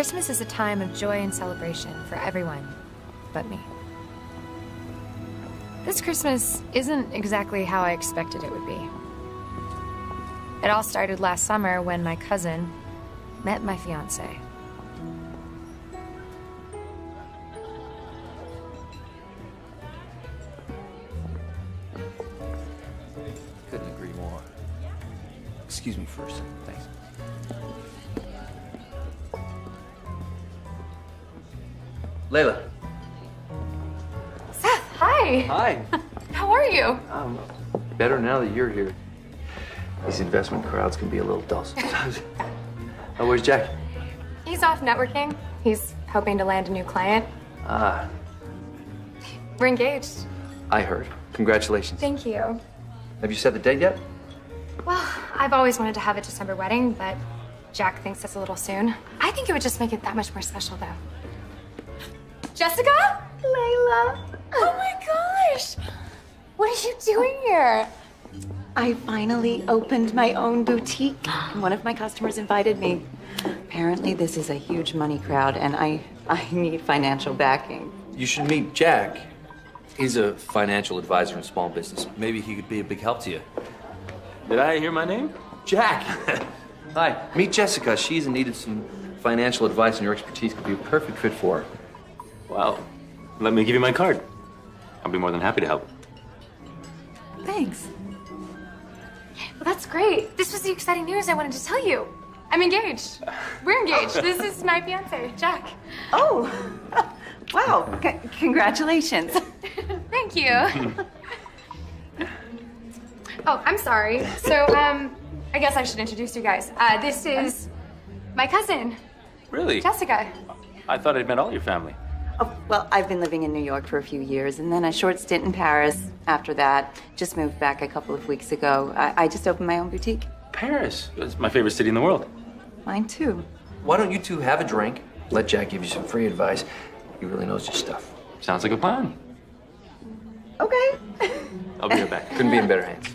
Christmas is a time of joy and celebration for everyone but me. This Christmas isn't exactly how I expected it would be. It all started last summer when my cousin met my fiancé. Couldn't agree more. Excuse me first. Thanks. Layla. Seth, hi. Hi. How are you? Better now that you're here. These investment crowds can be a little dull sometimes. Oh, where's Jack? He's off networking. He's hoping to land a new client. Ah, We're engaged. I heard. Congratulations. Thank you. Have you set the date yet? Well, I've always wanted to have a December wedding, but Jack thinks it's a little soon. I think it would just make it that much more special, though. Jessica? Layla. Oh my gosh. What are you doing here? I finally opened my own boutique. One of my customers invited me. Apparently, this is a huge money crowd, and I need financial backing. You should meet Jack. He's a financial advisor in small business. Maybe he could be a big help to you. Did I hear my name? Jack! Hi, meet Jessica. She's in need of some financial advice, and your expertise could be a perfect fit for her. Well, let me give you my card. I'll be more than happy to help. Thanks. Well, that's great. This was the exciting news I wanted to tell you. I'm engaged. We're engaged. This is my fiance, Jack. Oh, wow. Congratulations. Thank you. Oh, I'm sorry. So, I guess I should introduce you guys. This is my cousin, Really? Jessica. I thought I'd met all your family. Oh, well, I've been living in New York for a few years, and then a short stint in Paris after that. Just moved back a couple of weeks ago. I just opened my own boutique. Paris. It's my favorite city in the world. Mine, too. Why don't you two have a drink? Let Jack give you some free advice. He really knows his stuff. Sounds like a plan. Okay. I'll be right back. Couldn't be in better hands.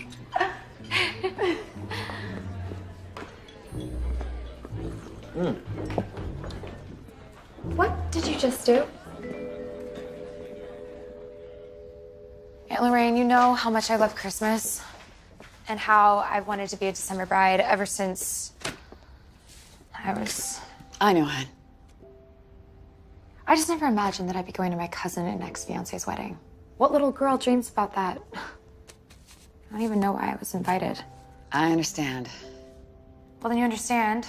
What did you just do? Aunt Lorraine, you know how much I love Christmas and how I've wanted to be a December bride ever since I know, hon. I just never imagined that I'd be going to my cousin and ex-fiance's wedding. What little girl dreams about that? I don't even know why I was invited. I understand. Well, then you understand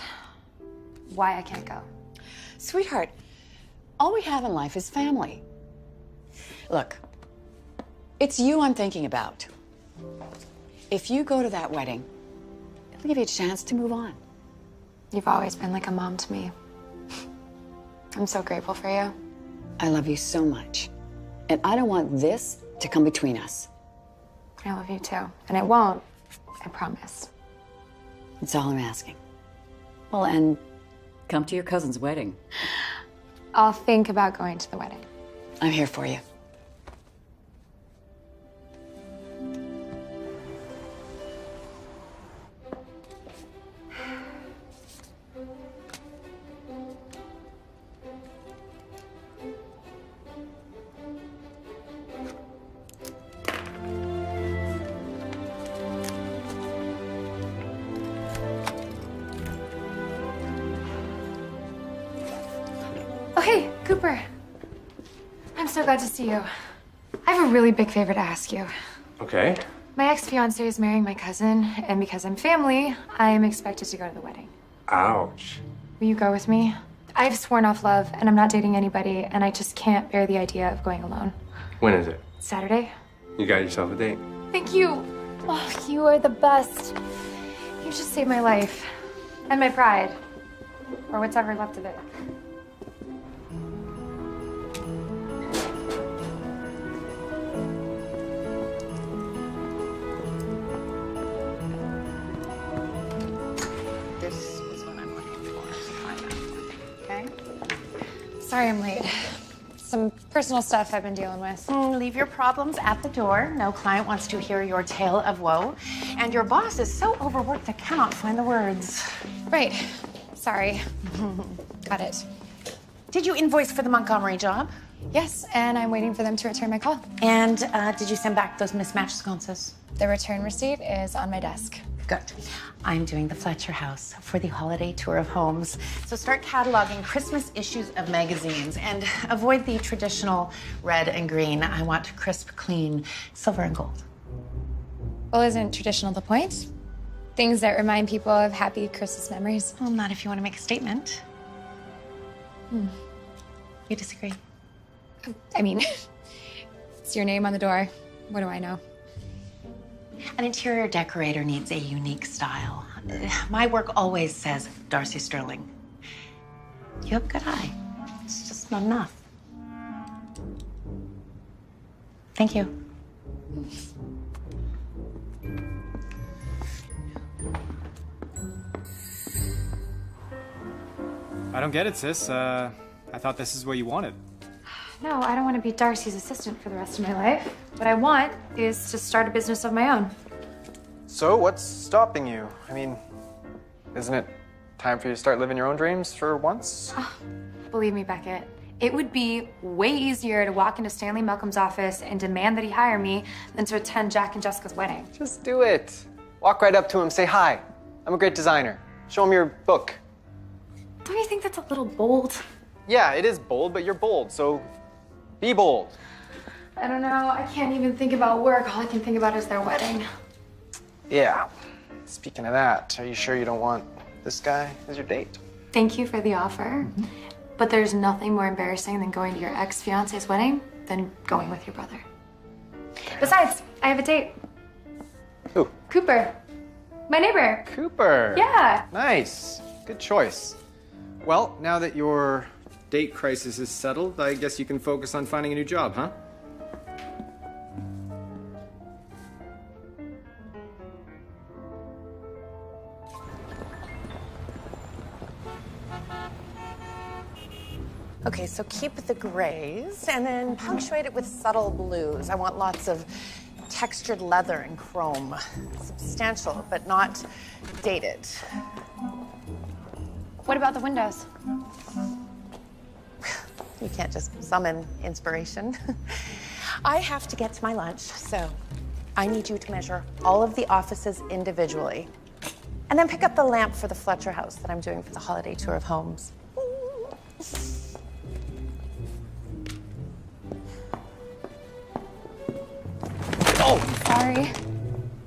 why I can't go. Sweetheart, all we have in life is family. Look, it's you I'm thinking about. If you go to that wedding, it'll give you a chance to move on. You've always been like a mom to me. I'm so grateful for you. I love you so much. And I don't want this to come between us. I love you too. And it won't, I promise. That's all I'm asking. Well, and come to your cousin's wedding. I'll think about going to the wedding. I'm here for you. Oh, hey, Cooper. I'm so glad to see you. I have a really big favor to ask you. Okay. My ex-fiancé is marrying my cousin, and because I'm family, I am expected to go to the wedding. Ouch. Will you go with me? I've sworn off love, and I'm not dating anybody, and I just can't bear the idea of going alone. When is it? Saturday? You got yourself a date. Thank you. Oh, you are the best. You just saved my life. And my pride. Or what's ever left of it. This is what I'm looking for. Okay? Sorry I'm late. Some personal stuff I've been dealing with. Leave your problems at the door. No client wants to hear your tale of woe. And your boss is so overworked I cannot find the words. Right. Sorry. Got it. Did you invoice for the Montgomery job? Yes, and I'm waiting for them to return my call. And did you send back those mismatched sconces? The return receipt is on my desk. Good. I'm doing the Fletcher House for the holiday tour of homes. So start cataloging Christmas issues of magazines and avoid the traditional red and green. I want crisp, clean, silver and gold. Well, isn't traditional the point? Things that remind people of happy Christmas memories. Well, not if you want to make a statement. You disagree? I mean, it's your name on the door. What do I know? An interior decorator needs a unique style. My work always says Darcy Sterling. You have a good eye. It's just not enough. Thank you. I don't get it, sis. I thought this is what you wanted. No, I don't want to be Darcy's assistant for the rest of my life. What I want is to start a business of my own. So, what's stopping you? I mean, isn't it time for you to start living your own dreams for once? Believe me, Beckett, it would be way easier to walk into Stanley Malcolm's office and demand that he hire me than to attend Jack and Jessica's wedding. Just do it. Walk right up to him, say, hi, I'm a great designer. Show him your book. Don't you think that's a little bold? Yeah, it is bold, but you're bold, so be bold. I don't know. I can't even think about work. All I can think about is their wedding. Yeah. Speaking of that, are you sure you don't want this guy as your date? Thank you for the offer. But there's nothing more embarrassing than going to your ex-fiance's wedding than going with your brother. Besides, I have a date. Who? Cooper. My neighbor. Cooper. Yeah. Nice. Good choice. Well, now that your date crisis is settled, I guess you can focus on finding a new job, huh? Okay, so keep the grays and then punctuate it with subtle blues. I want lots of textured leather and chrome. Substantial, but not dated. What about the windows? You can't just summon inspiration. I have to get to my lunch, so I need you to measure all of the offices individually. And then pick up the lamp for the Fletcher House that I'm doing for the holiday tour of homes. Oh, Sorry.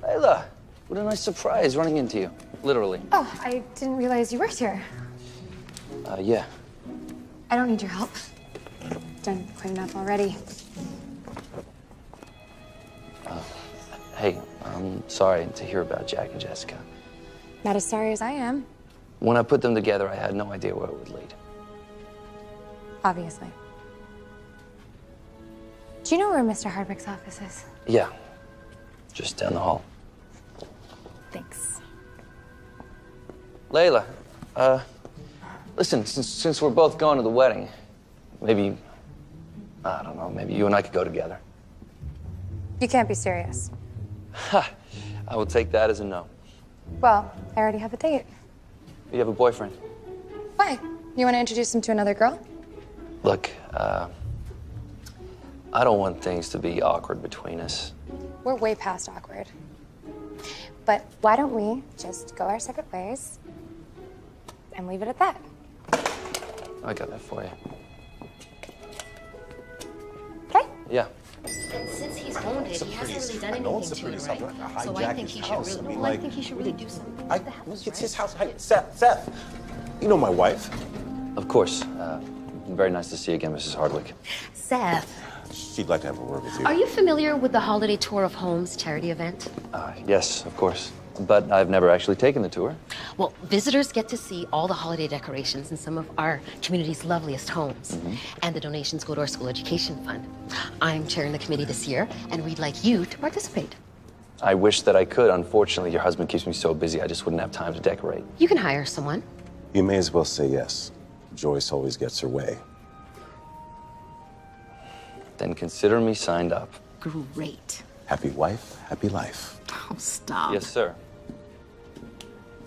Layla, what a nice surprise running into you. Literally. Oh, I didn't realize you worked here. Yeah. I don't need your help. Done quite enough already. Hey, I'm sorry to hear about Jack and Jessica. Not as sorry as I am, When I put them together, I had no idea where it would lead. obviously. Do you know where Mr. Hardwick's office is? Yeah, just down the hall. Thanks. Layla, listen, since we're both going to the wedding, maybe, I don't know, maybe you and I could go together. You can't be serious. Ha! I will take that as a no. Well, I already have a date. You have a boyfriend? Why? You want to introduce him to another girl? Look, I don't want things to be awkward between us. We're way past awkward. But why don't we just go our separate ways and leave it at that? I got that for you. Okay? Yeah. And since he's owned it, he hasn't really done anything to it, right? So I think he should really, I think he should really do something with the house. It's his house. Hey, Seth, you know my wife. Of course. Very nice to see you again, Mrs. Hardwick. Seth, She'd like to have a word with you. are you familiar with the Holiday Tour of Homes charity event? Yes, of course. But I've never actually taken the tour. Well, visitors get to see all the holiday decorations in some of our community's loveliest homes. And the donations go to our school education fund. I'm chairing the committee this year, and we'd like you to participate. I wish that I could. Unfortunately, your husband keeps me so busy, I just wouldn't have time to decorate. You can hire someone. You may as well say yes. Joyce always gets her way. Then consider me signed up. Great. Happy wife, happy life. Oh, stop. Yes, sir.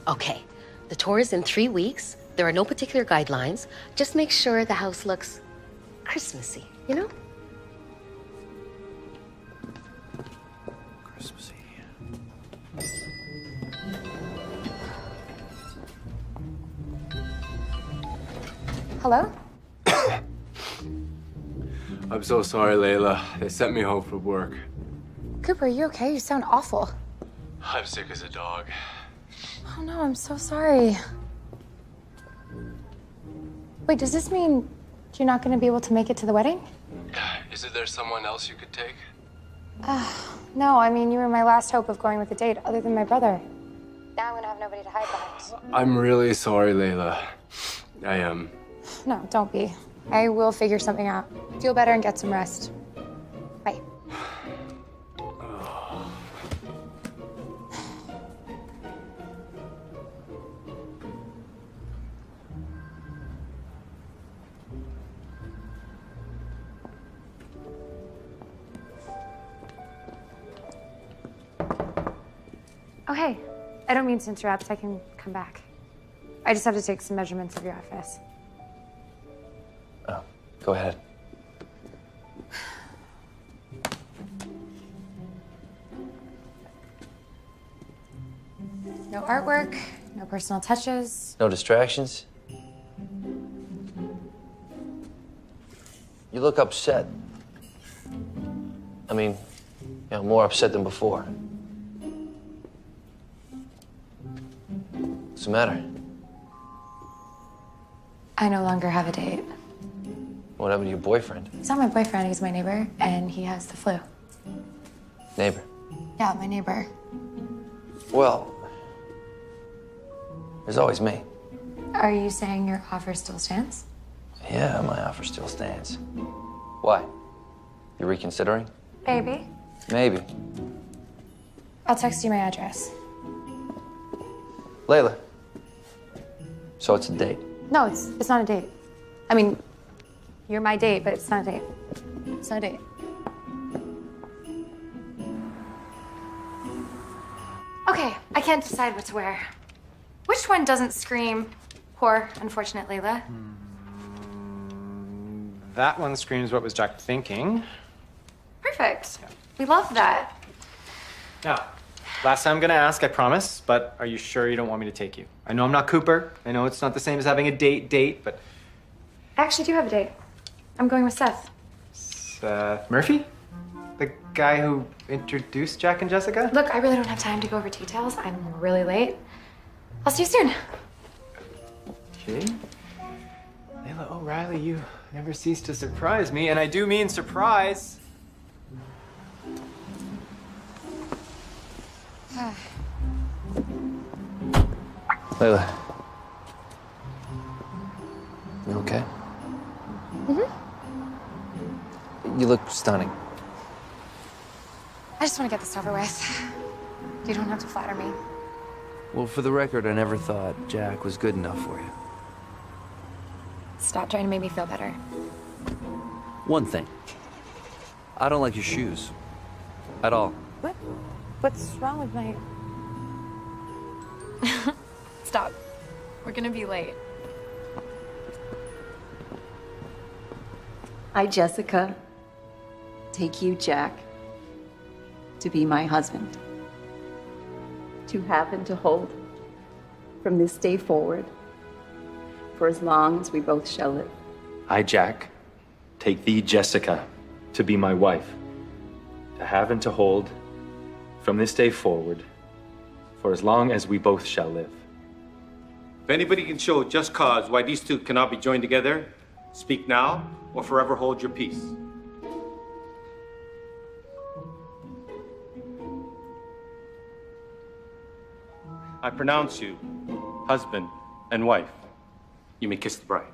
Okay, the tour is in 3 weeks, There are no particular guidelines. Just make sure the house looks Christmassy, you know? Christmassy. Hello? I'm so sorry, Layla. They sent me home from work. Cooper, are you okay? You sound awful. I'm sick as a dog. Oh no, I'm so sorry. Wait, does this mean you're not gonna be able to make it to the wedding? Isn't there someone else you could take? No, I mean, you were my last hope of going with a date, other than my brother. Now I'm gonna have nobody to hide behind. I'm really sorry, Layla. I am. No, don't be. I will figure something out. Feel better and get some rest. Bye. Oh, hey. I don't mean to interrupt. I can come back. I just have to take some measurements of your office. Oh, go ahead. No artwork, no personal touches. No distractions? You look upset. I mean, more upset than before. What's the matter? I no longer have a date. What happened to your boyfriend? He's not my boyfriend, he's my neighbor, and he has the flu. Neighbor? Yeah, my neighbor. Well, there's always me. Are you saying your offer still stands? Yeah, my offer still stands. Why? You reconsidering? Maybe. Maybe. I'll text you my address. Layla. So it's a date. No, it's not a date. I mean, you're my date, but it's not a date. It's not a date. Okay, I can't decide what to wear. Which one doesn't scream poor, unfortunate Layla? That one screams what was Jack thinking. Perfect. We love that. Now, last time I'm gonna ask, I promise, but are you sure you don't want me to take you? I know I'm not Cooper. I know it's not the same as having a date, but... I actually do have a date. I'm going with Seth. Seth Murphy? The guy who introduced Jack and Jessica? Look, I really don't have time to go over details. I'm really late. I'll see you soon. Okay. Layla O'Reilly, you never cease to surprise me, and I do mean surprise. Layla. You okay? Mm-hmm. You look stunning. I just want to get this over with. You don't have to flatter me. Well, for the record, I never thought Jack was good enough for you. Stop trying to make me feel better. One thing. I don't like your shoes. At all. What? What's wrong with my... Stop. We're gonna be late. I, Jessica, take you, Jack, to be my husband, to have and to hold from this day forward, for as long as we both shall live. I, Jack, take thee, Jessica, to be my wife, to have and to hold from this day forward, for as long as we both shall live. If anybody can show just cause why these two cannot be joined together, speak now or forever hold your peace. I pronounce you husband and wife. You may kiss the bride.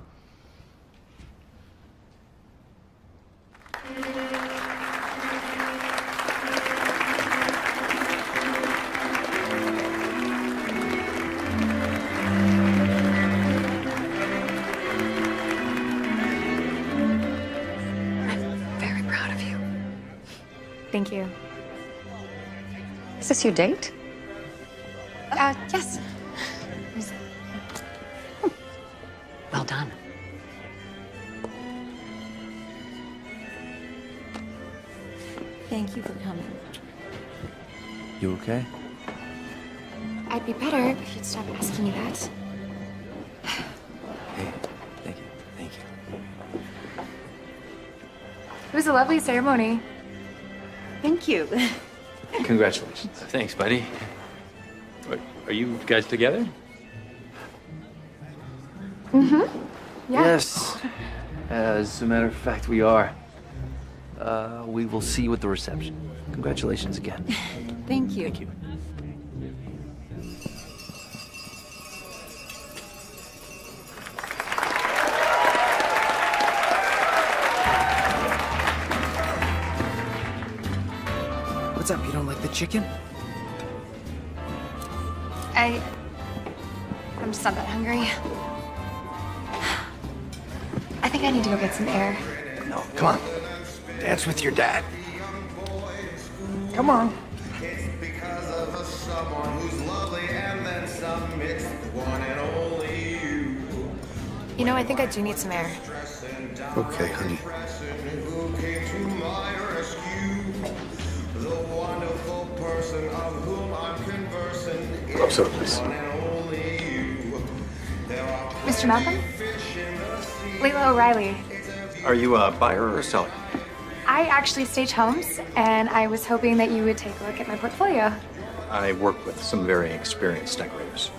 Very proud of you. Thank you. Is this your date? Yes. Well done. Thank you for coming. You okay? I'd be better if you'd stop asking me that. Hey, thank you. Thank you. It was a lovely ceremony. Thank you. Congratulations. Thanks, buddy. Are you guys together? Yeah. Yes. As a matter of fact, we are. We will see you at the reception. Congratulations again. Thank you. Thank you. What's up? You don't like the chicken? I'm just not that hungry. I think I need to go get some air. No, come on. Dance with your dad. Come on. You know, I think I do need some air. Okay, honey. Close up, please. Mr. Malcolm? Layla O'Reilly. Are you a buyer or a seller? I actually stage homes, and I was hoping that you would take a look at my portfolio. I work with some very experienced decorators.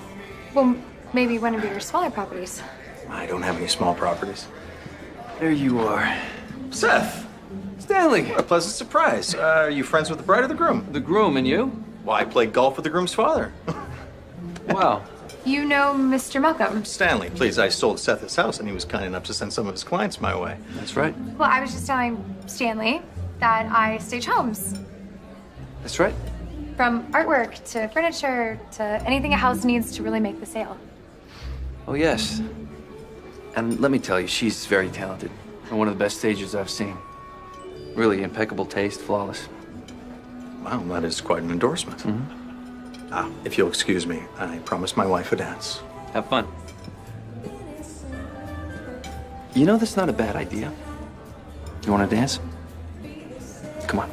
Well, maybe one of your smaller properties. I don't have any small properties. There you are. Seth! Stanley! What a pleasant surprise. Are you friends with the bride or the groom? The groom, and you? Well, I played golf with the groom's father. Wow. You know Mr. Malcolm? Stanley, please. I sold Seth his house, and he was kind enough to send some of his clients my way. That's right. Well, I was just telling Stanley that I stage homes. That's right. From artwork to furniture to anything a house needs to really make the sale. Oh, yes. And let me tell you, she's very talented. And one of the best stagers I've seen. Really impeccable taste, flawless. Wow, that is quite an endorsement. Mm-hmm. If you'll excuse me, I promised my wife a dance. Have fun. You know, that's not a bad idea. You want to dance? Come on.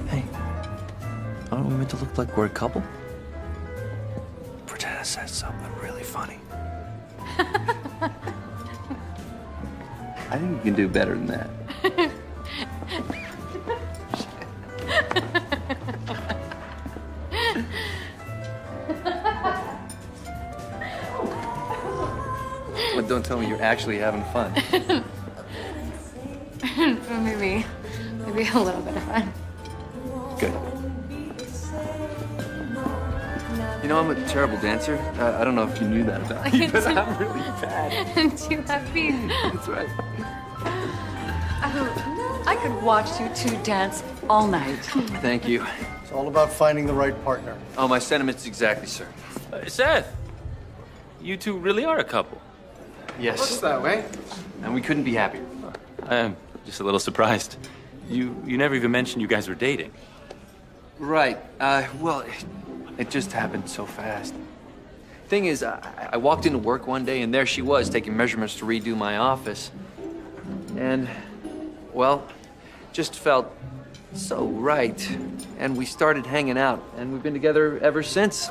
Hey, aren't we meant to look like we're a couple? Pretend I said something really funny. I think you can do better than that. Well, don't tell me you're actually having fun. maybe a little bit of fun. Good. You know, I'm a terrible dancer. I don't know if you knew that about me, but I'm really bad. Too happy. That's right. I could watch you two dance all night. Thank you. It's all about finding the right partner. Oh, my sentiments exactly, sir. Seth, you two really are a couple. Yes. Looks that way. And we couldn't be happier. I'm just a little surprised. You never even mentioned you guys were dating. Right. Well, it just happened so fast. Thing is, I walked into work one day, and there she was, taking measurements to redo my office. And, well, just felt so right. And we started hanging out, and we've been together ever since.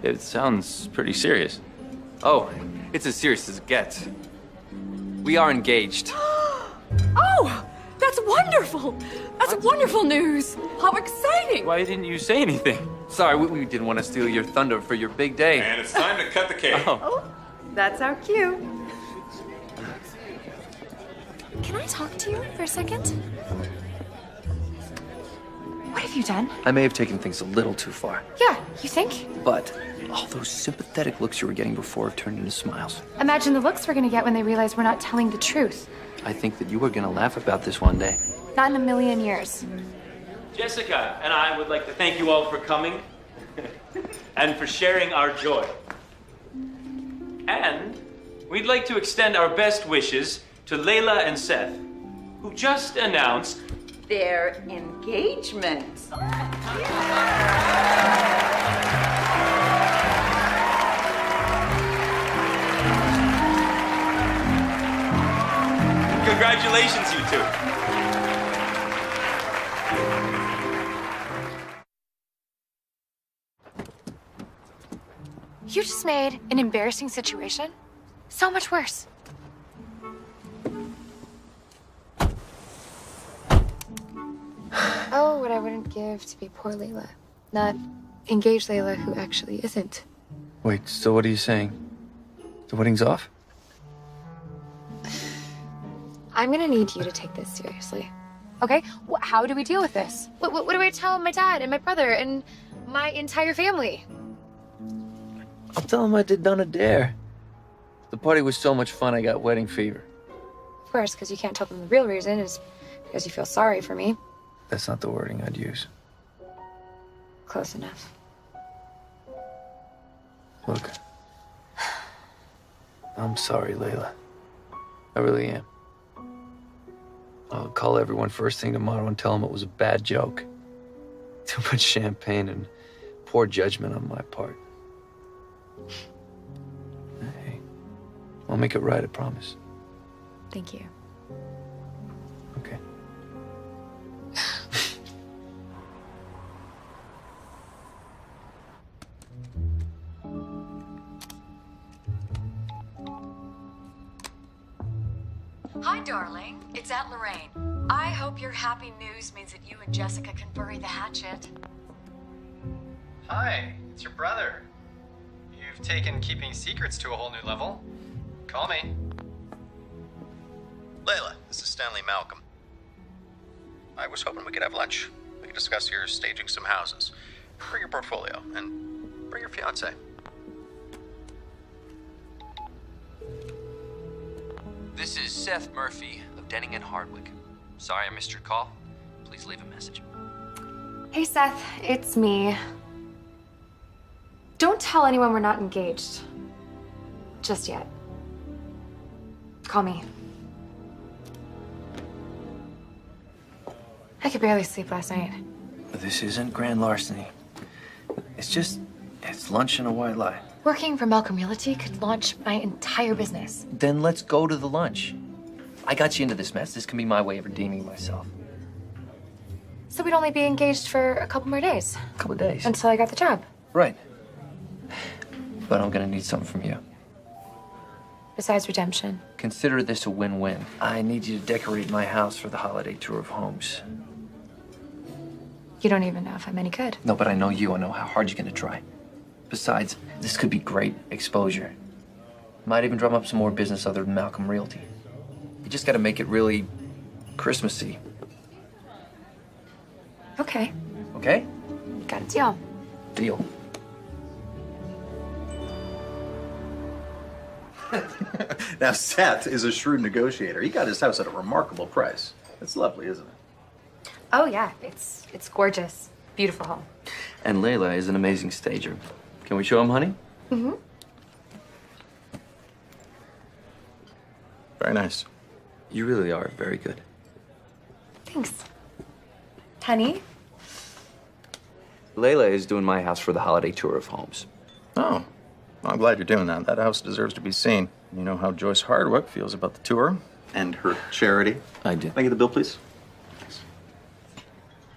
It sounds pretty serious. Oh, it's as serious as it gets. We are engaged. Oh, that's wonderful. That's wonderful news. How exciting. Why didn't you say anything? Sorry, we didn't want to steal your thunder for your big day. And it's time to cut the cake. Oh, that's our cue. Can I talk to you for a second? What have you done? I may have taken things a little too far, Yeah, you think? but all those sympathetic looks you were getting before have turned into smiles. Imagine the looks we're gonna get when they realize we're not telling the truth. I think that you are going to laugh about this one day. Not in a million years. Jessica and I would like to thank you all for coming and for sharing our joy. And we'd like to extend our best wishes to Layla and Seth, who just announced their engagement. Congratulations, you two. You just made an embarrassing situation so much worse. Oh, what I wouldn't give to be poor Layla. Not engaged Layla who actually isn't. Wait, so what are you saying? The wedding's off? I'm gonna need you to take this seriously. Okay? How do we deal with this? What do I tell my dad and my brother and my entire family? I'll tell him I did none a dare. The party was so much fun, I got wedding fever. Of course, because you can't tell them the real reason is because you feel sorry for me. That's not the wording I'd use. Close enough. Look, I'm sorry, Layla. I really am. I'll call everyone first thing tomorrow and tell them it was a bad joke. Too much champagne and poor judgment on my part. Hey, I'll make it right, I promise. Thank you. Okay. Hi, darling. It's Aunt Lorraine. I hope your happy news means that you and Jessica can bury the hatchet. Hi, it's your brother. You've taken keeping secrets to a whole new level. Call me. Layla, this is Stanley Malcolm. I was hoping we could have lunch. We could discuss your staging some houses. Bring your portfolio and bring your fiance. This is Seth Murphy of Denning and Hardwick. Sorry I missed your call. Please leave a message. Hey, Seth, it's me. Don't tell anyone we're not engaged. Just yet. Call me. I could barely sleep last night. This isn't grand larceny. It's lunch and a white lie. Working for Malcolm Realty could launch my entire business. Then let's go to the lunch. I got you into this mess. This can be my way of redeeming myself. So we'd only be engaged for a couple more days. A couple of days. Until I got the job. Right. But I'm gonna need something from you. Besides redemption. Consider this a win-win. I need you to decorate my house for the holiday tour of homes. You don't even know if I'm any good. No, but I know you. I know how hard you're gonna try. Besides, this could be great exposure. Might even drum up some more business other than Malcolm Realty. You just gotta make it really Christmassy. Okay. Okay? Got a deal. Deal. Now, Seth is a shrewd negotiator. He got his house at a remarkable price. It's lovely, isn't it? Oh yeah, it's gorgeous. Beautiful home. And Layla is an amazing stager. Can we show him, honey? Mm-hmm. Very nice. You really are very good. Thanks. Honey? Layla is doing my house for the holiday tour of homes. Oh, well, I'm glad you're doing that. That house deserves to be seen. You know how Joyce Hardwick feels about the tour and her charity. I do. Can I get the bill, please?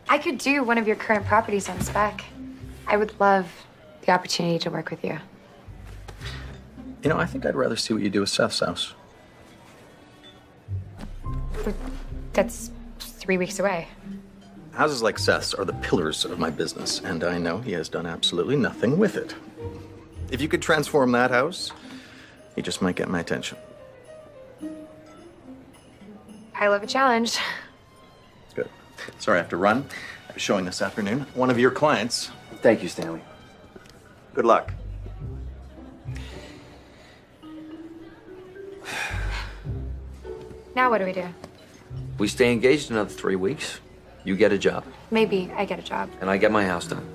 I could do one of your current properties on spec. I would love the opportunity to work with you. You know, I think I'd rather see what you do with Seth's house. But that's 3 weeks away. Houses like Seth's are the pillars of my business, and I know he has done absolutely nothing with it. If you could transform that house, he just might get my attention. I love a challenge. Good. Sorry, I have to run. I'm showing this afternoon. One of your clients. Thank you, Stanley. Good luck. Now what do we do? We stay engaged another 3 weeks. You get a job. Maybe I get a job. And I get my house done.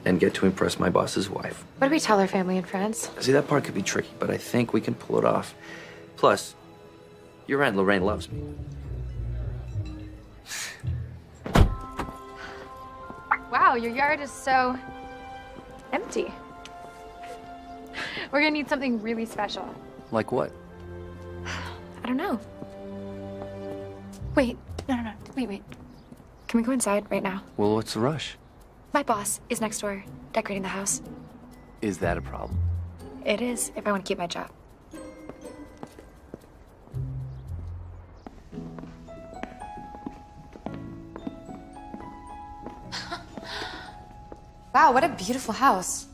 And get to impress my boss's wife. What do we tell our family and friends? See, that part could be tricky, but I think we can pull it off. Plus, your Aunt Lorraine loves me. Wow, your yard is so empty. We're gonna need something really special. Like what? I don't know. Wait, no. Wait. Can we go inside right now? Well, what's the rush? My boss is next door decorating the house. Is that a problem? It is, if I want to keep my job. Wow, what a beautiful house.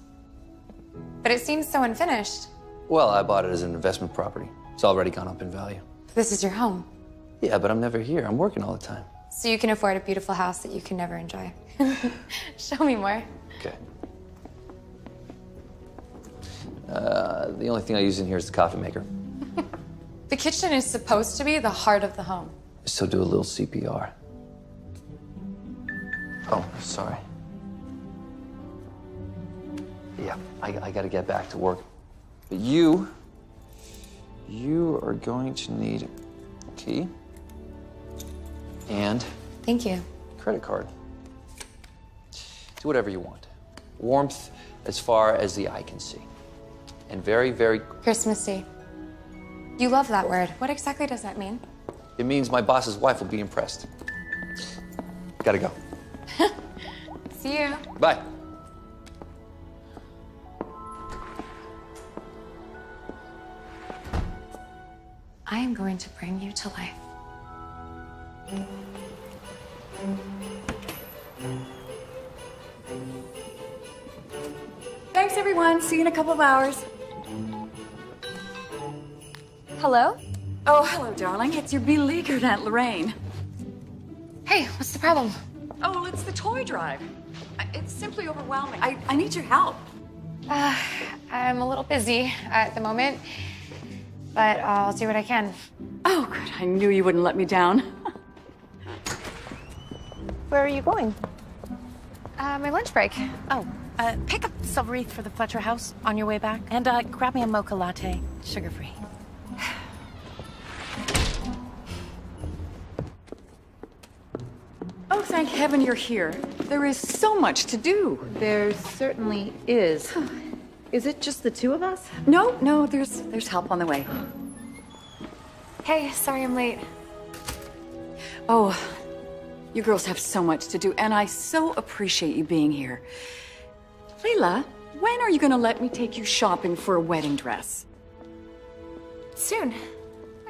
But it seems so unfinished. Well, I bought it as an investment property. It's already gone up in value. This is your home. Yeah, but I'm never here. I'm working all the time. So you can afford a beautiful house that you can never enjoy. Show me more. Okay. The only thing I use in here is the coffee maker. The kitchen is supposed to be the heart of the home. So do a little CPR. Oh, sorry. Yeah, I gotta get back to work. But you are going to need a key and Thank you. credit card. Do whatever you want. Warmth as far as the eye can see. And very, very... Christmassy. You love that word. What exactly does that mean? It means my boss's wife will be impressed. Gotta go. See you. Bye. I am going to bring you to life. Thanks, everyone. See you in a couple of hours. Hello? Oh, hello, darling. It's your beleaguered Aunt Lorraine. Hey, what's the problem? Oh, well, it's the toy drive. It's simply overwhelming. I need your help. I'm a little busy at the moment, but I'll do what I can. Oh, good. I knew you wouldn't let me down. Where are you going? My lunch break. Oh, pick up silver wreath for the Fletcher house on your way back. And grab me a mocha latte, sugar-free. Oh, thank heaven you're here. There is so much to do. There certainly is. Is it just the two of us? No, there's help on the way. Hey, sorry I'm late. Oh, you girls have so much to do, and I so appreciate you being here. Layla, when are you gonna let me take you shopping for a wedding dress? Soon.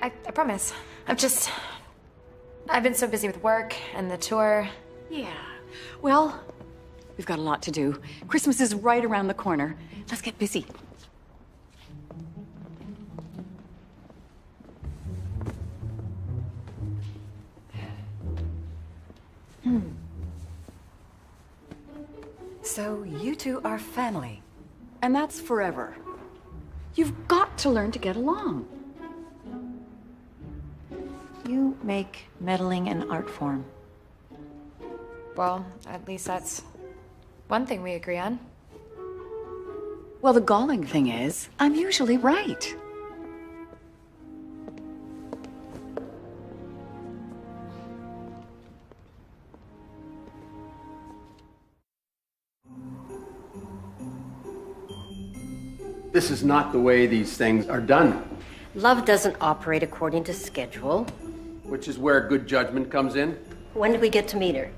I promise. I've been so busy with work and the tour. Yeah. Well, we've got a lot to do. Christmas is right around the corner. Let's get busy. So you two are family, and that's forever. You've got to learn to get along. You make meddling an art form. Well, at least that's one thing we agree on. Well, the galling thing is, I'm usually right. This is not the way these things are done, Love doesn't operate according to schedule. which is where good judgment comes in. When did we get to meet her?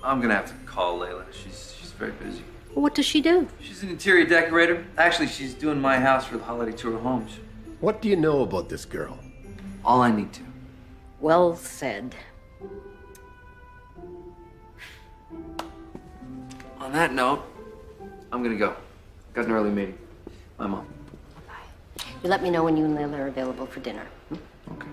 I'm gonna have to call Layla. She's very busy. What does she do? She's an interior decorator. Actually, she's doing my house for the holiday tour of homes. What do you know about this girl? All I need to. Well said. On that note, I'm gonna go. Got an early meeting. My mom. You let me know when you and Layla are available for dinner. Okay.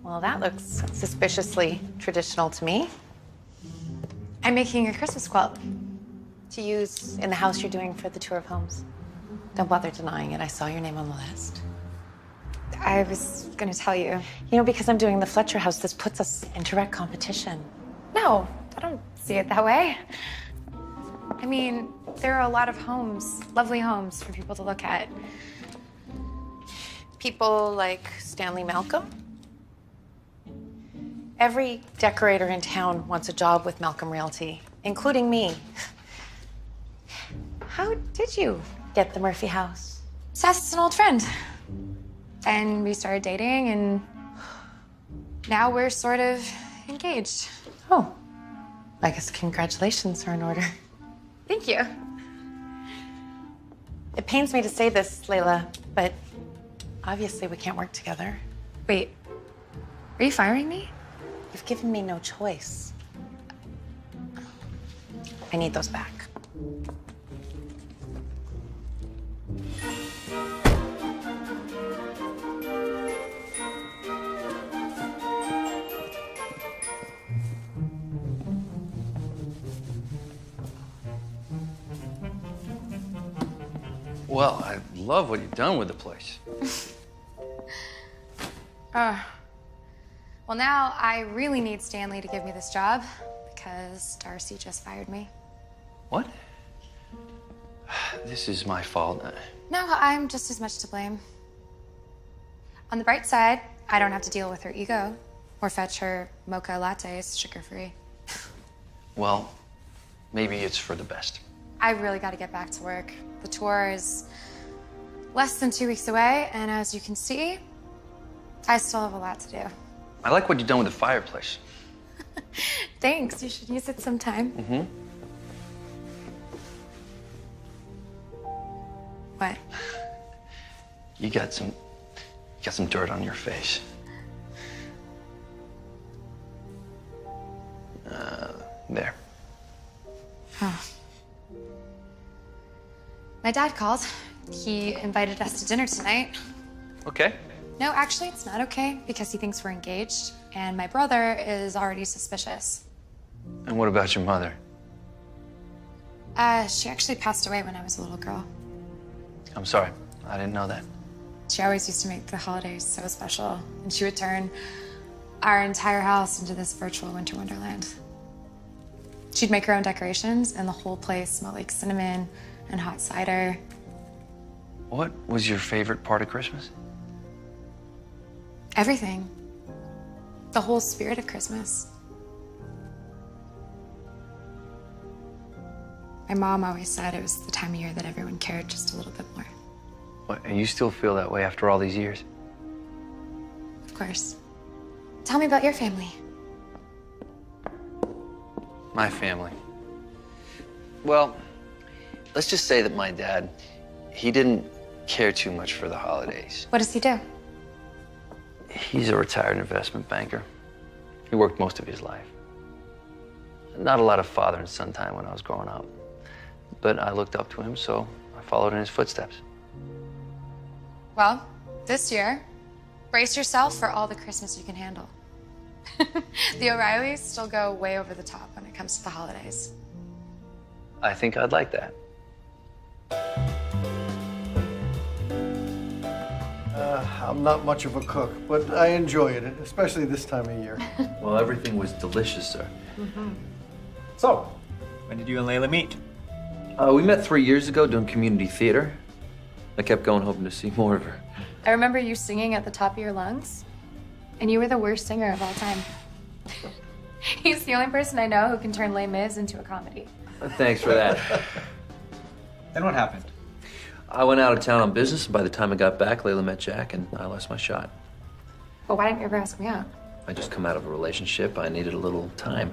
Well, that looks suspiciously traditional to me. I'm making a Christmas quilt. To use in the house you're doing for the tour of homes. Don't bother denying it. I saw your name on the list. I was gonna tell you. You know, because I'm doing the Fletcher house, this puts us in direct competition. No, I don't see it that way. I mean, there are a lot of homes, lovely homes for people to look at. People like Stanley Malcolm? Every decorator in town wants a job with Malcolm Realty, including me. How did you get the Murphy house? Seth's an old friend. And we started dating, and now we're sort of engaged. Oh, I guess congratulations are in order. Thank you. It pains me to say this, Layla, but obviously we can't work together. Wait, are you firing me? You've given me no choice. I need those back. Well, I love what you've done with the place. Well, now I really need Stanley to give me this job because Darcy just fired me. What? This is my fault. No, I'm just as much to blame. On the bright side, I don't have to deal with her ego or fetch her mocha lattes sugar-free. Well, maybe it's for the best. I really got to get back to work. The tour is less than 2 weeks away, and as you can see, I still have a lot to do. I like what you've done with the fireplace. Thanks, you should use it sometime. Mm-hmm. What? You got some dirt on your face. There. Oh. My dad called. He invited us to dinner tonight. Okay. No, actually, it's not okay because he thinks we're engaged, and my brother is already suspicious. And what about your mother? She actually passed away when I was a little girl. I'm sorry. I didn't know that. She always used to make the holidays so special, and she would turn our entire house into this virtual winter wonderland. She'd make her own decorations, and the whole place smelled like cinnamon and hot cider. What was your favorite part of Christmas? Everything. The whole spirit of Christmas. My mom always said it was the time of year that everyone cared just a little bit more. What, and you still feel that way after all these years? Of course. Tell me about your family. My family. Well, let's just say that my dad, he didn't care too much for the holidays. What does he do? He's a retired investment banker. He worked most of his life. Not a lot of father and son time when I was growing up. But I looked up to him, so I followed in his footsteps. Well, this year, brace yourself for all the Christmas you can handle. The O'Reillys still go way over the top when it comes to the holidays. I think I'd like that. I'm not much of a cook, but I enjoyed it, especially this time of year. Well, everything was delicious, sir. Mm-hmm. So, when did you and Layla meet? We met 3 years ago doing community theater. I kept going, hoping to see more of her. I remember you singing at the top of your lungs, and you were the worst singer of all time. He's the only person I know who can turn Les Mis into a comedy. Thanks for that. Then what happened? I went out of town on business, and by the time I got back, Layla met Jack, and I lost my shot. Well, why didn't you ever ask me out? I just come out of a relationship. I needed a little time.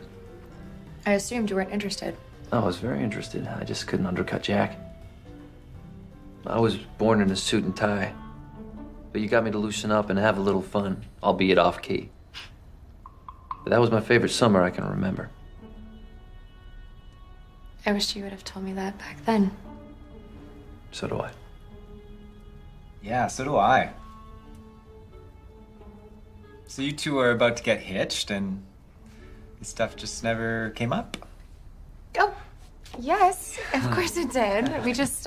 I assumed you weren't interested. I was very interested. I just couldn't undercut Jack. I was born in a suit and tie. But you got me to loosen up and have a little fun, albeit off-key. But that was my favorite summer I can remember. I wish you would have told me that back then. So do I. Yeah, so do I. So you two are about to get hitched, and this stuff just never came up? Oh, yes, of course it did. We just,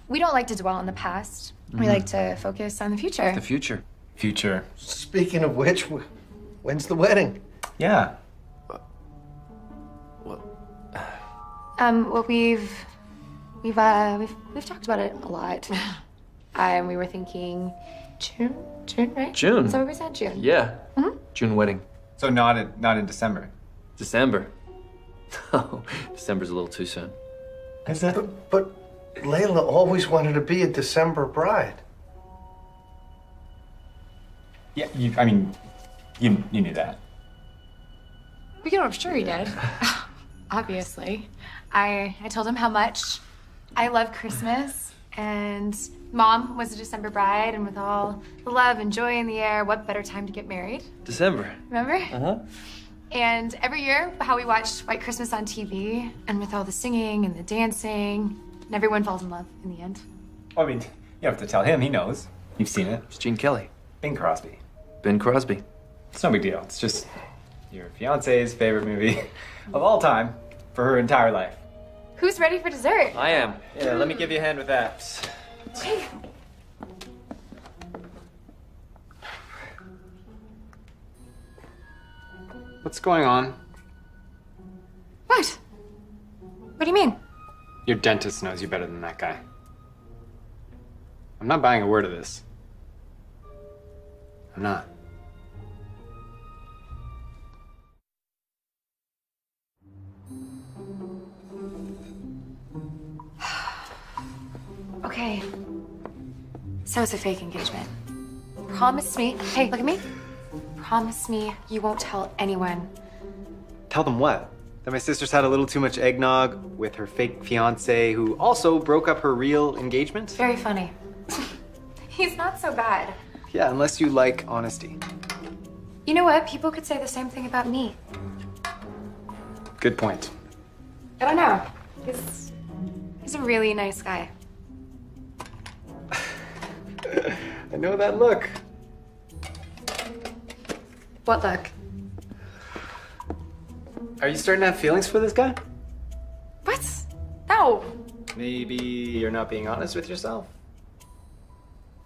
we don't like to dwell on the past. We like to focus on the future. The future. Future. Speaking of which, when's the wedding? Yeah. Well, we've talked about it a lot. We were thinking June, right? June. Is that what we said? June. Yeah. Mhm. June wedding. So not in December. December. Oh, December's a little too soon. Is that? But Layla always wanted to be a December bride. Yeah, you knew that. You know, I'm sure he did. Obviously. I told him how much I love Christmas, and Mom was a December bride, and with all the love and joy in the air, what better time to get married? December. Remember? Uh-huh. And every year, how we watched White Christmas on TV, and with all the singing and the dancing, and everyone falls in love in the end. I mean, you have to tell him. He knows. You've seen it. It's Gene Kelly. Bing Crosby. Ben Crosby. It's no big deal. It's just your fiance's favorite movie of all time for her entire life. Who's ready for dessert? I am. Yeah, let me give you a hand with that. Okay. What's going on? What? What do you mean? Your dentist knows you better than that guy. I'm not buying a word of this. I'm not. Okay. So it's a fake engagement. Promise me. Hey, look at me. Promise me you won't tell anyone. Tell them what? That my sister's had a little too much eggnog with her fake fiance who also broke up her real engagement? Very funny. He's not so bad. Yeah, unless you like honesty. You know what? People could say the same thing about me. Good point. I don't know. He's a really nice guy. I know that look. What look? Are you starting to have feelings for this guy? What? No. Maybe you're not being honest with yourself?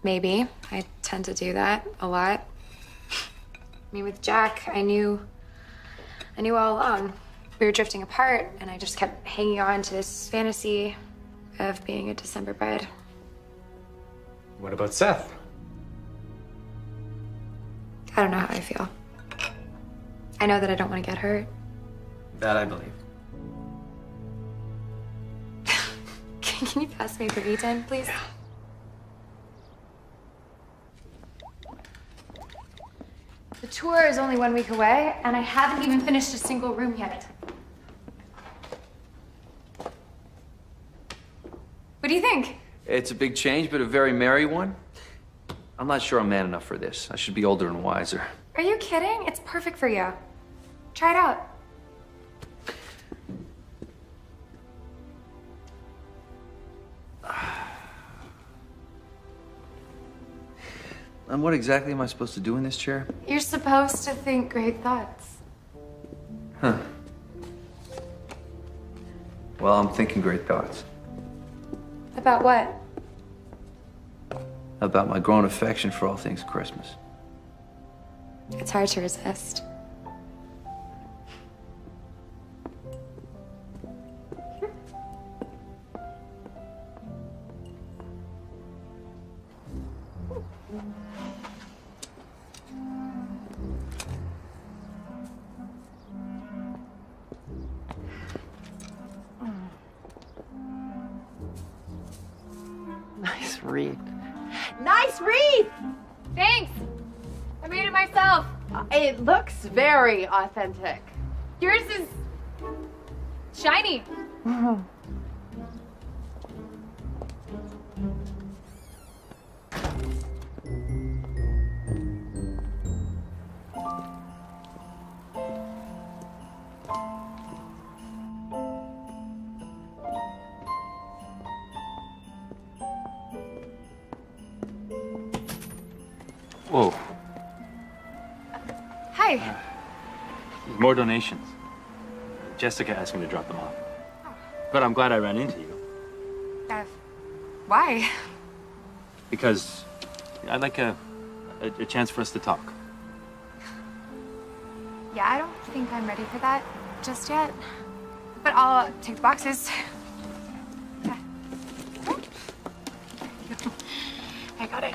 Maybe. I tend to do that a lot. I mean, with Jack, I knew all along. We were drifting apart, and I just kept hanging on to this fantasy of being a December bride. What about Seth? I don't know how I feel. I know that I don't want to get hurt. That I believe. Can you pass me the V10, please? Yeah. The tour is only 1 week away, and I haven't even finished a single room yet. What do you think? It's a big change, but a very merry one. I'm not sure I'm man enough for this. I should be older and wiser. Are you kidding? It's perfect for you. Try it out. And what exactly am I supposed to do in this chair? You're supposed to think great thoughts. Huh. Well, I'm thinking great thoughts. About what? About my growing affection for all things Christmas. It's hard to resist. Nice wreath. Nice wreath! Thanks! I made it myself. It looks very authentic. Yours is shiny. Whoa. Hi. More donations. Jessica asked me to drop them off. But I'm glad I ran into you. Why? Because I'd like a chance for us to talk. Yeah, I don't think I'm ready for that just yet. But I'll take the boxes. Yeah. I got it.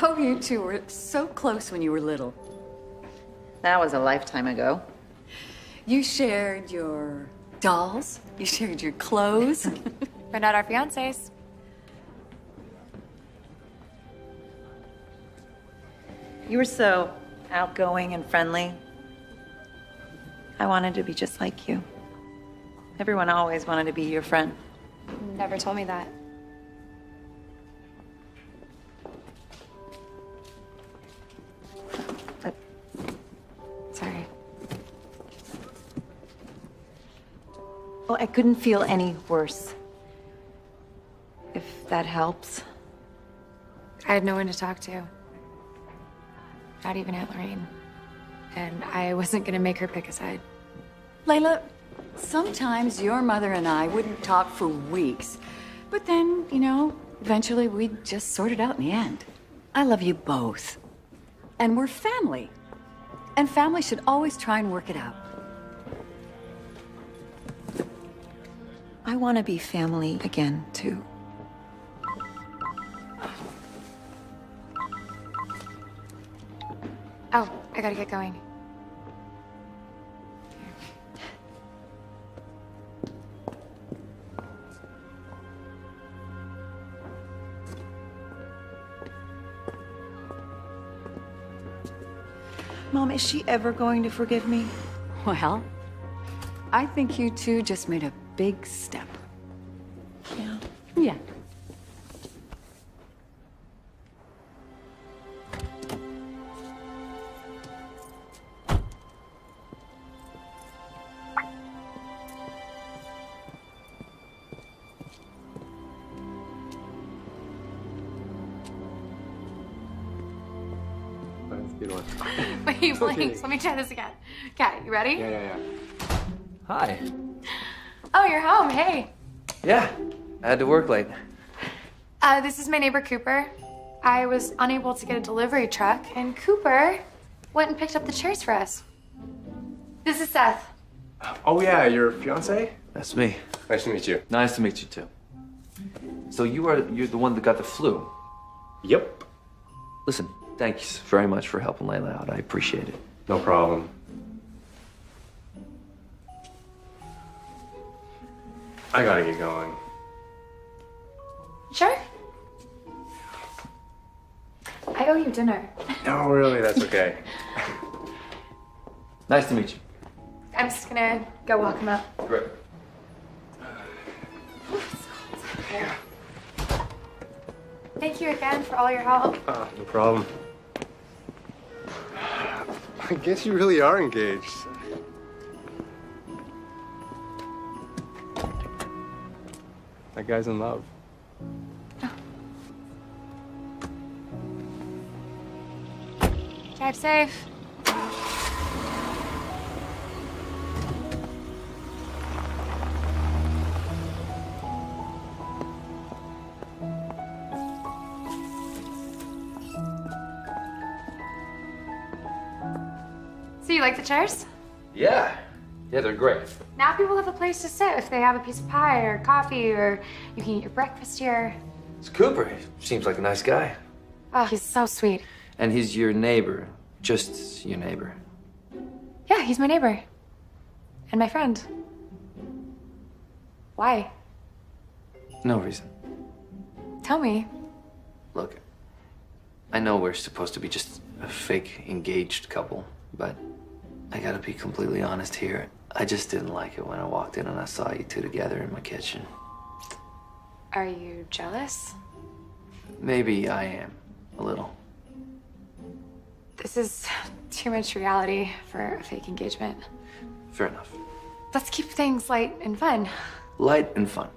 Oh, you two were so close when you were little. That was a lifetime ago. You shared your dolls, you shared your clothes. But not our fiancés. You were so outgoing and friendly. I wanted to be just like you. Everyone always wanted to be your friend. Never told me that. Sorry. Well, I couldn't feel any worse. If that helps. I had no one to talk to. Not even Aunt Lorraine. And I wasn't gonna make her pick a side. Layla, sometimes your mother and I wouldn't talk for weeks. But then, eventually we'd just sort it out in the end. I love you both. And we're family. And family should always try and work it out. I want to be family again, too. Oh, I gotta get going. Mom, is she ever going to forgive me? Well, I think you two just made a big step. Yeah. Yeah. Wait, blanks. Let me try this again. Okay, you ready? Yeah. Hi. Oh, you're home. Hey. Yeah, I had to work late. This is my neighbor Cooper. I was unable to get a delivery truck, and Cooper went and picked up the chairs for us. This is Seth. Oh yeah, your fiance? That's me. Nice to meet you. Nice to meet you too. So you're the one that got the flu? Yep. Listen, thanks very much for helping Layla out. I appreciate it. No problem. I gotta get going. Sure. I owe you dinner. No, really, that's okay. Nice to meet you. I'm just gonna go walk him up. Great. Thank you again for all your help. No problem. I guess you really are engaged. That guy's in love. Drive safe. So you like the chairs? Yeah, they're great. Now people have a place to sit if they have a piece of pie or coffee, or you can eat your breakfast here. It's Cooper. He seems like a nice guy. Oh, he's so sweet. And he's your neighbor. Just your neighbor. Yeah, he's my neighbor. And my friend. Why? No reason. Tell me. Look, I know we're supposed to be just a fake engaged couple, but I gotta be completely honest here. I just didn't like it when I walked in and I saw you two together in my kitchen. Are you jealous? Maybe I am, a little. This is too much reality for a fake engagement. Fair enough. Let's keep things light and fun. Light and fun.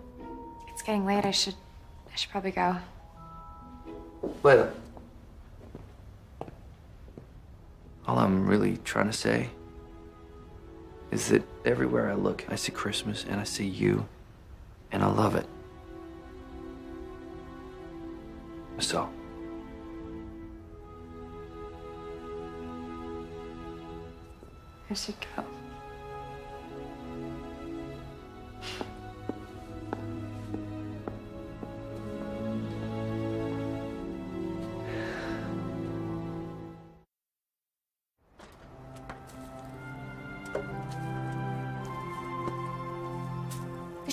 It's getting late. I should probably go. Layla. All I'm really trying to say is that everywhere I look, I see Christmas and I see you, and I love it. So. I should go.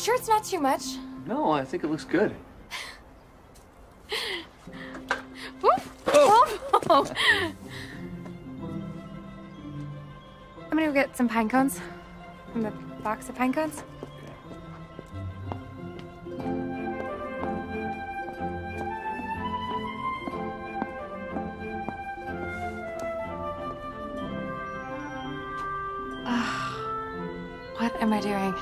sure it's not too much? No, I think it looks good. Oh. I'm gonna go get some pine cones from the box of pine cones. What am I doing?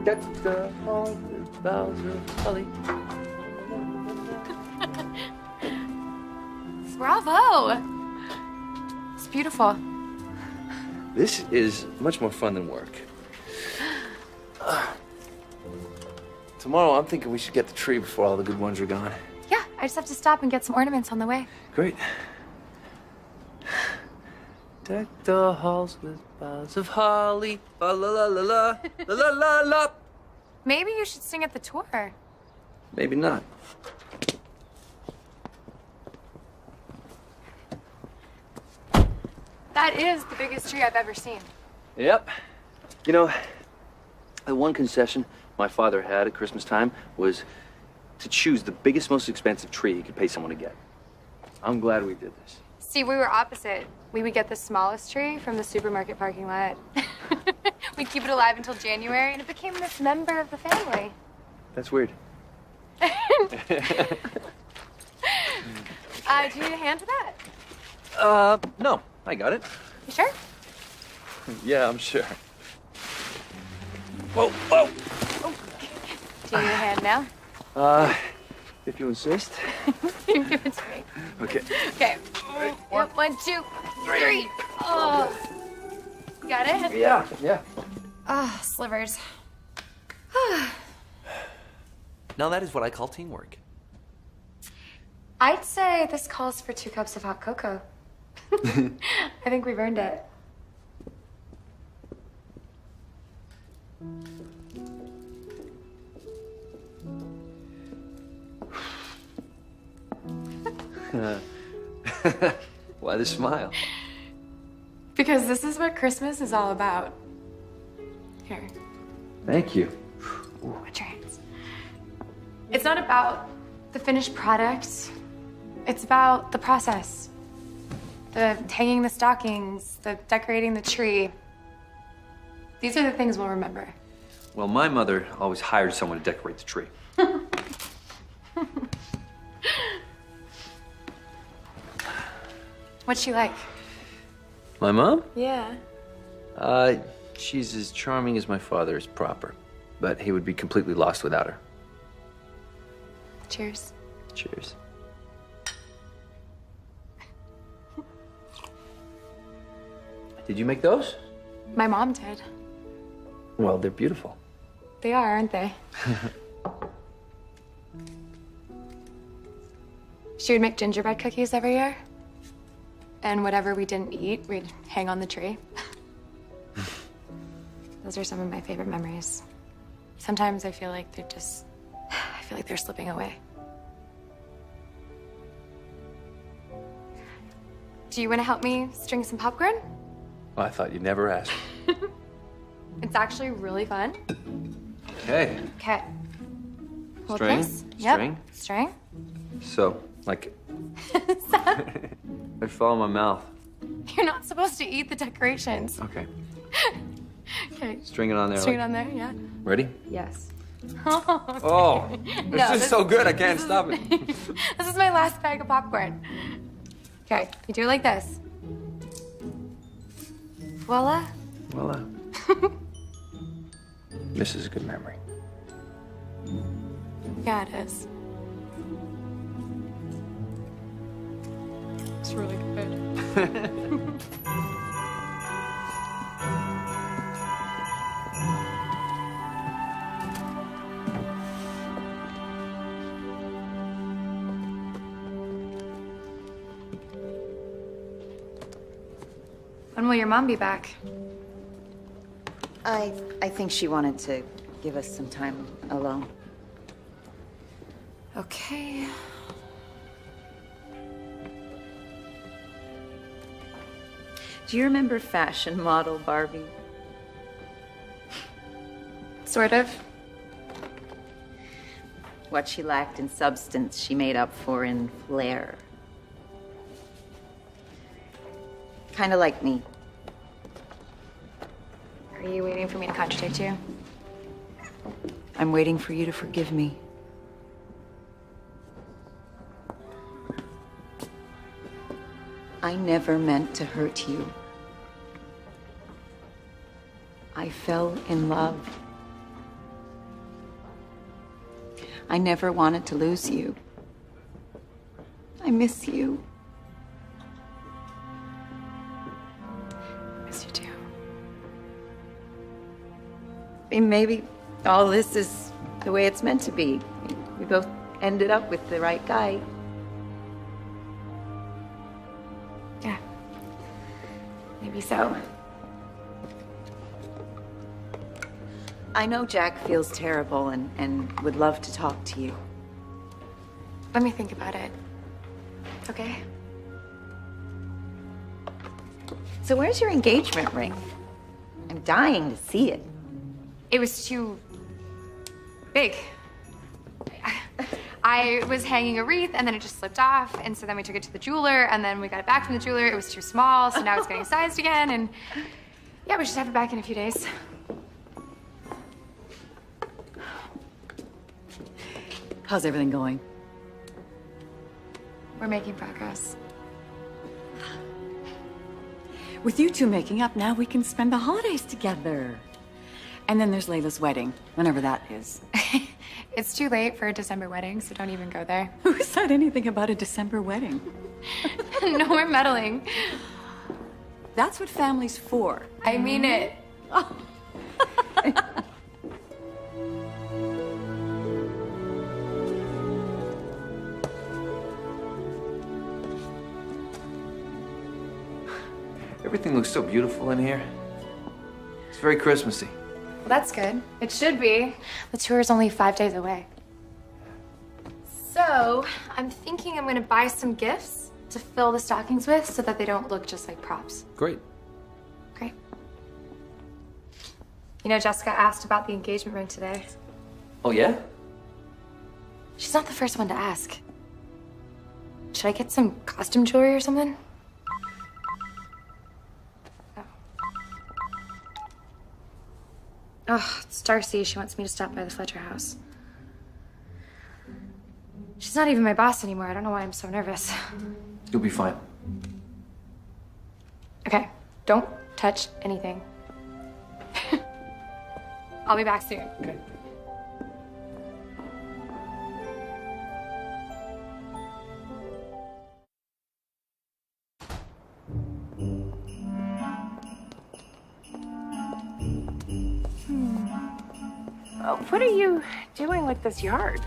Deck the halls with boughs of holly. Bravo! It's beautiful. This is much more fun than work. Tomorrow, I'm thinking we should get the tree before all the good ones are gone. Yeah, I just have to stop and get some ornaments on the way. Great. Deck the halls with boughs of holly. La la la la la la la la la. Maybe you should sing at the tour. Maybe not. That is the biggest tree I've ever seen. Yep. You know, the one concession my father had at Christmas time was to choose the biggest, most expensive tree he could pay someone to get. I'm glad we did this. See, we were opposite. We would get the smallest tree from the supermarket parking lot. We'd keep it alive until January, and it became this member of the family. That's weird. Do you need a hand for that? No, I got it. You sure? Yeah, I'm sure. Whoa, whoa! Do you need a hand now? If you insist. Give it to me. Okay. Okay. Yep, 1, 2, 3. Oh. Got it? Yeah, yeah. Oh, slivers. Now that is what I call teamwork. I'd say this calls for 2 cups of hot cocoa. I think we've earned it. Why the smile? Because this is what Christmas is all about. Here, Thank you. watch your hands. It's not about the finished product. It's about the process. The hanging the stockings, the decorating the tree. These are the things we'll remember. Well, my mother always hired someone to decorate the tree. What's she like? My mom? Yeah. She's as charming as my father is proper, but he would be completely lost without her. Cheers. Cheers. Did you make those? My mom did. Well, they're beautiful. They are, aren't they? She would make gingerbread cookies every year. And whatever we didn't eat, we'd hang on the tree. Those are some of my favorite memories. Sometimes I feel like they're slipping away. Do you want to help me string some popcorn? Well, I thought you'd never ask. It's actually really fun. Okay. Okay. Hold String? this. Yep. String? String. So, like, it fell in my mouth. You're not supposed to eat the decorations. Okay. Okay. String it on there. String like- it on there, yeah. Ready? Yes. Oh, No, this is so good, I can't this is- stop it. This is my last bag of popcorn. Okay, you do it like this. Voila. Voila. This is a good memory. Yeah, it is. It's really good. When will your mom be back? I think she wanted to give us some time alone. Okay. Do you remember fashion model Barbie? Sort of. What she lacked in substance, she made up for in flair. Kind of like me. Are you waiting for me to contradict you? I'm waiting for you to forgive me. I never meant to hurt you. I fell in love. I never wanted to lose you. I miss you. I miss you too. And maybe all this is the way it's meant to be. We both ended up with the right guy. Yeah. Maybe so. I know Jack feels terrible and would love to talk to you. Let me think about it. Okay? So where's your engagement ring? I'm dying to see it. It was too big. I was hanging a wreath and then it just slipped off, and so then we took it to the jeweler and then we got it back from the jeweler. It was too small, so now it's getting sized again, and yeah, we should have it back in a few days. How's everything going? We're making progress. With you two making up, now we can spend the holidays together. And then there's Layla's wedding, whenever that is. It's too late for a December wedding, so don't even go there. Who said anything about a December wedding? No more meddling. That's what family's for. I mean it. Oh. Everything looks so beautiful in here. It's very Christmassy. Well, that's good. It should be. The tour is only 5 days away. So, I'm thinking I'm gonna buy some gifts to fill the stockings with so that they don't look just like props. Great. Great. You know, Jessica asked about the engagement ring today. Oh, yeah? She's not the first one to ask. Should I get some costume jewelry or something? Oh, it's Darcy. She wants me to stop by the Fletcher house. She's not even my boss anymore. I don't know why I'm so nervous. You'll be fine. Okay, don't touch anything. I'll be back soon. Okay. What are you doing with this yard?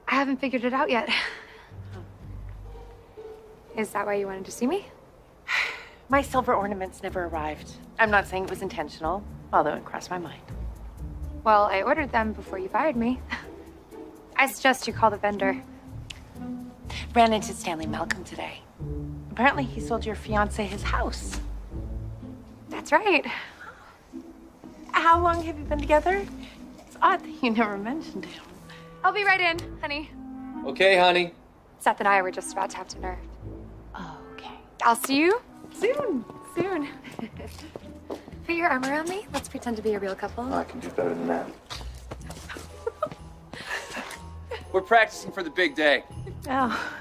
I haven't figured it out yet. Is that why you wanted to see me? My silver ornaments never arrived. I'm not saying it was intentional, although it crossed my mind. Well, I ordered them before you fired me. I suggest you call the vendor. Ran into Stanley Malcolm today. Apparently he sold your fiance his house. That's right. How long have you been together? It's odd that you never mentioned him. I'll be right in, honey. Okay, honey. Seth and I were just about to have dinner. Oh, okay. I'll see you soon. Soon. Put your arm around me. Let's pretend to be a real couple. I can do better than that. We're practicing for the big day. Oh.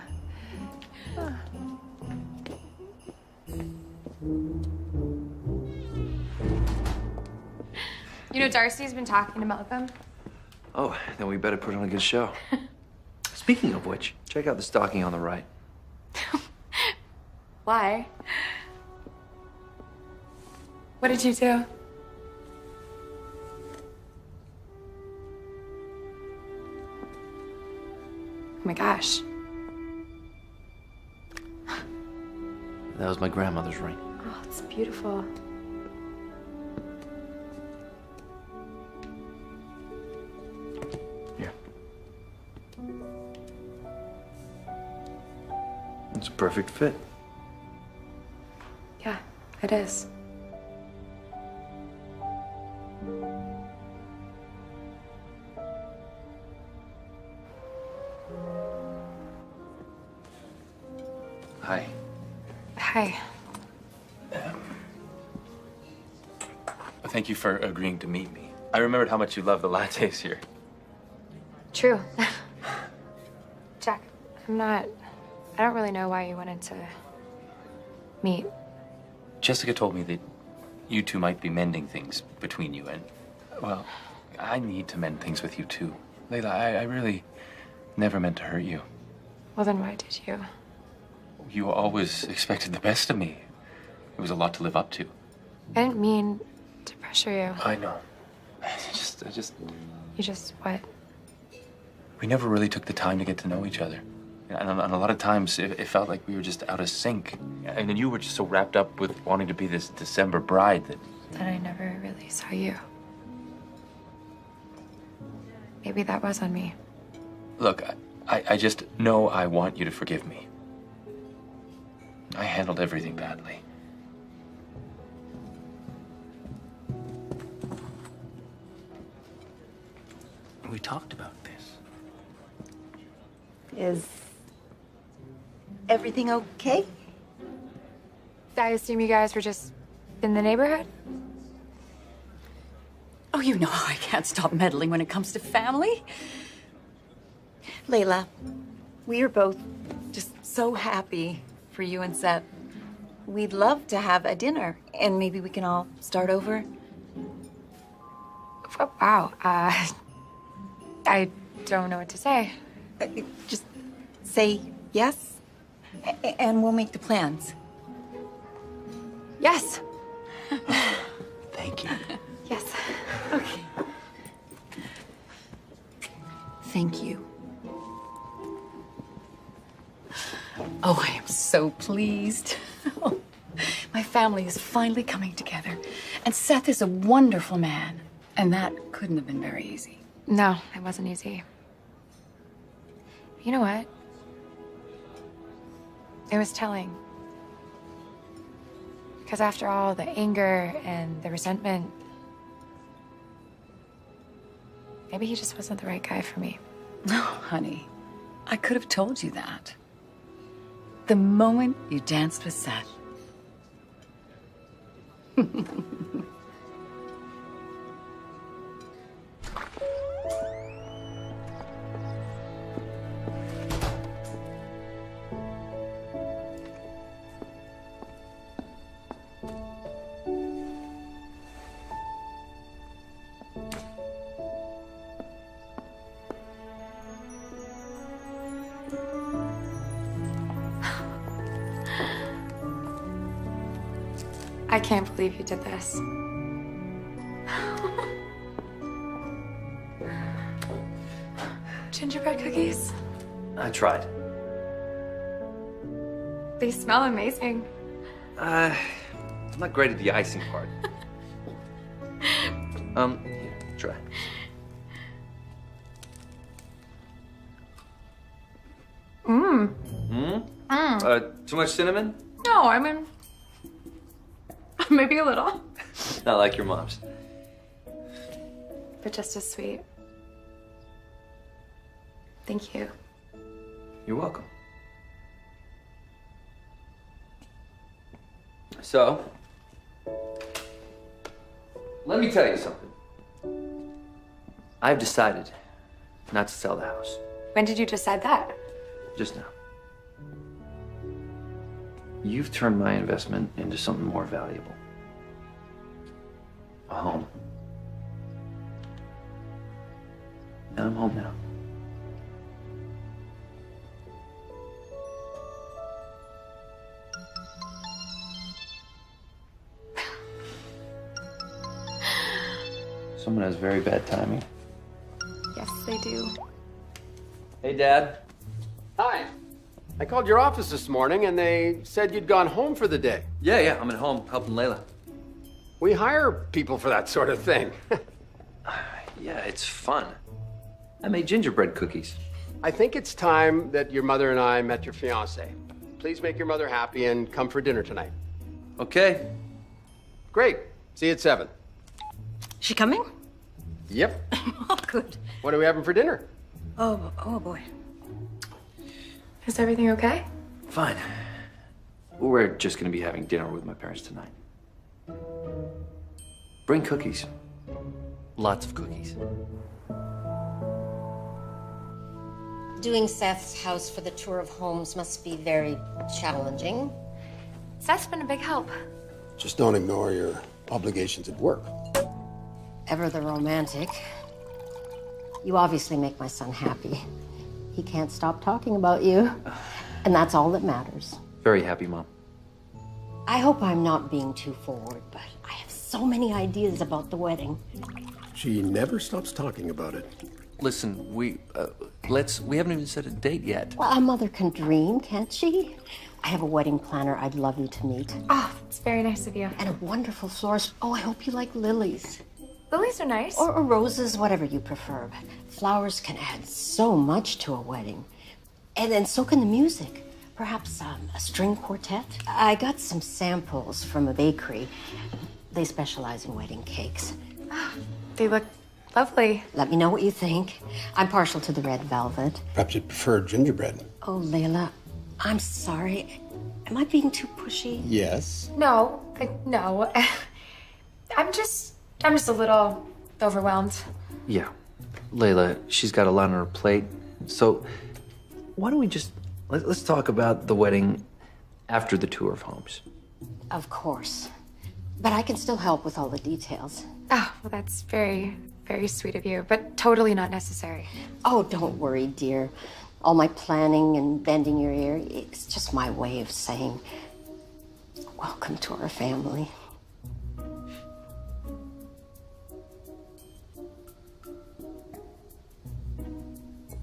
You know, Darcy's been talking to Malcolm. Oh, then we better put on a good show. Speaking of which, check out the stocking on the right. Why? What did you do? Oh my gosh. That was my grandmother's ring. Oh, it's beautiful. Here. It's a perfect fit. Yeah. It is. Hi. Hi. Thank you for agreeing to meet me. I remembered how much you love the lattes here. True. Jack, I don't really know why you wanted to meet. Jessica told me that you two might be mending things between you, and, well, I need to mend things with you too. Layla, I really never meant to hurt you. Well, then why did you? You always expected the best of me. It was a lot to live up to. I didn't mean to pressure you. I know. I just... You just what? We never really took the time to get to know each other. And a lot of times it felt like we were just out of sync. And then you were just so wrapped up with wanting to be this December bride that... That I never really saw you. Maybe that was on me. Look, I just know I want you to forgive me. I handled everything badly. We talked about this. Is everything okay? I assume you guys were just in the neighborhood? Oh, you know I can't stop meddling when it comes to family. Layla, we are both just so happy for you and Seth. We'd love to have a dinner, and maybe we can all start over. Oh, wow. I don't know what to say. Just say yes, and we'll make the plans. Yes. Thank you. Yes. Okay. Thank you. Oh, I am so pleased. My family is finally coming together. And Seth is a wonderful man. And that couldn't have been very easy. No, it wasn't easy. You know what? It was telling. Because after all the anger and the resentment, maybe he just wasn't the right guy for me. No, honey. I could have told you that. The moment you danced with Seth. I can't believe you did this. Gingerbread cookies. I tried. They smell amazing. I'm not great at the icing part. Here, try. Too much cinnamon? No, I mean, maybe a little. Not like your mom's. But just as sweet. Thank you. You're welcome. So, let me tell you something. I've decided not to sell the house. When did you decide that? Just now. You've turned my investment into something more valuable. A home. And I'm home now. Someone has very bad timing. Yes, they do. Hey, Dad. Hi. I called your office this morning and they said you'd gone home for the day. Yeah, I'm at home helping Layla. We hire people for that sort of thing. Yeah, it's fun. I made gingerbread cookies. I think it's time that your mother and I met your fiance. Please make your mother happy and come for dinner tonight. Okay, Great. See you at 7. She coming? Yep. Oh, good. What are we having for dinner? Oh boy. Is everything okay? Fine. We're just gonna be having dinner with my parents tonight. Bring cookies. Lots of cookies. Doing Seth's house for the tour of homes must be very challenging. Seth's been a big help. Just don't ignore your obligations at work. Ever the romantic. You obviously make my son happy. He can't stop talking about you. And that's all that matters. Very happy, Mom. I hope I'm not being too forward, but I have so many ideas about the wedding. She never stops talking about it. Listen, we haven't even set a date yet. Well, a mother can dream, can't she? I have a wedding planner I'd love you to meet. Oh, it's very nice of you. And a wonderful florist. Oh, I hope you like lilies. Lilies are nice. Or roses, whatever you prefer. But flowers can add so much to a wedding. And then so can the music. Perhaps a string quartet. I got some samples from a bakery. They specialize in wedding cakes. They look lovely. Let me know what you think. I'm partial to the red velvet. Perhaps you'd prefer gingerbread. Oh, Layla, I'm sorry. Am I being too pushy? Yes. No. I'm just a little overwhelmed. Yeah. Layla, she's got a lot on her plate. So why don't we just let's talk about the wedding after the tour of homes. Of course. But I can still help with all the details. Oh, well, that's very, very sweet of you, but totally not necessary. Oh, don't worry, dear. All my planning and bending your ear, it's just my way of saying, welcome to our family.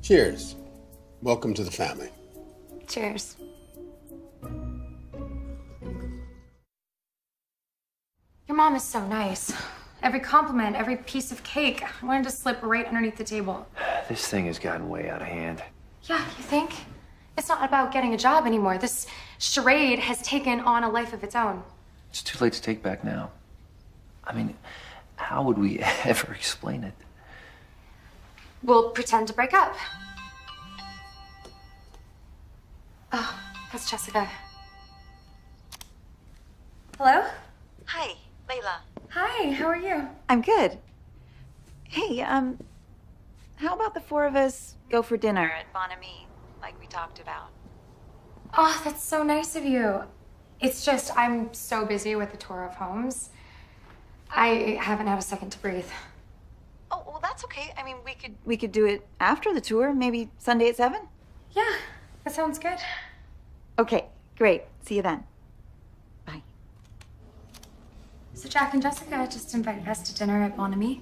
Cheers. Welcome to the family. Cheers. Your mom is so nice. Every compliment, every piece of cake, I wanted to slip right underneath the table. This thing has gotten way out of hand. Yeah, you think? It's not about getting a job anymore. This charade has taken on a life of its own. It's too late to take back now. I mean, how would we ever explain it? We'll pretend to break up. Oh, that's Jessica. Hello? Hi, Layla. Hi, how are you? I'm good. Hey, how about the 4 of us go for dinner at Bon Ami, like we talked about? Oh, that's so nice of you. It's just, I'm so busy with the tour of homes. I haven't had a second to breathe. Oh, well, that's okay. I mean, we could do it after the tour, maybe Sunday at 7? Yeah, that sounds good. Okay, great. See you then. So Jack and Jessica just invited us to dinner at Bon Ami.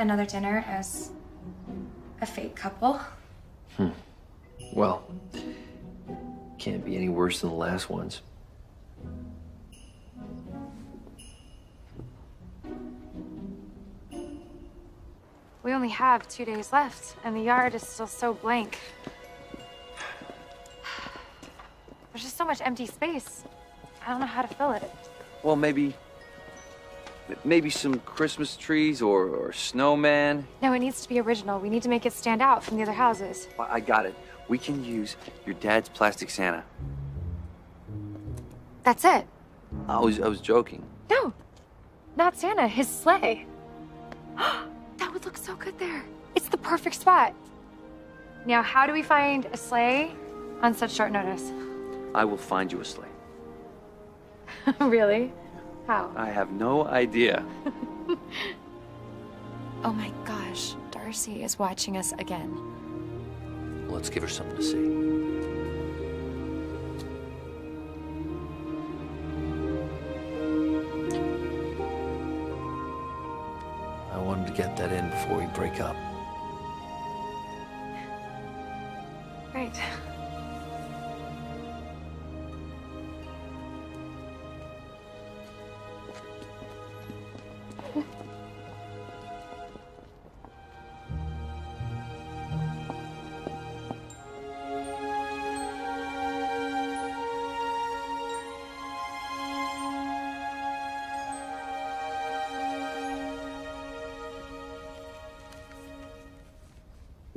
Another dinner as a fake couple. Well, can't be any worse than the last ones. We only have 2 days left, and the yard is still so blank. There's just so much empty space. I don't know how to fill it. Well, maybe some Christmas trees or snowman. No, it needs to be original. We need to make it stand out from the other houses. I got it. We can use your dad's plastic Santa. That's it. I was joking. No, not Santa, his sleigh. That would look so good there. It's the perfect spot. Now, how do we find a sleigh on such short notice? I will find you a sleigh. Really? How? I have no idea. Oh my gosh, Darcy is watching us again. Let's give her something to see. I wanted to get that in before we break up. Right.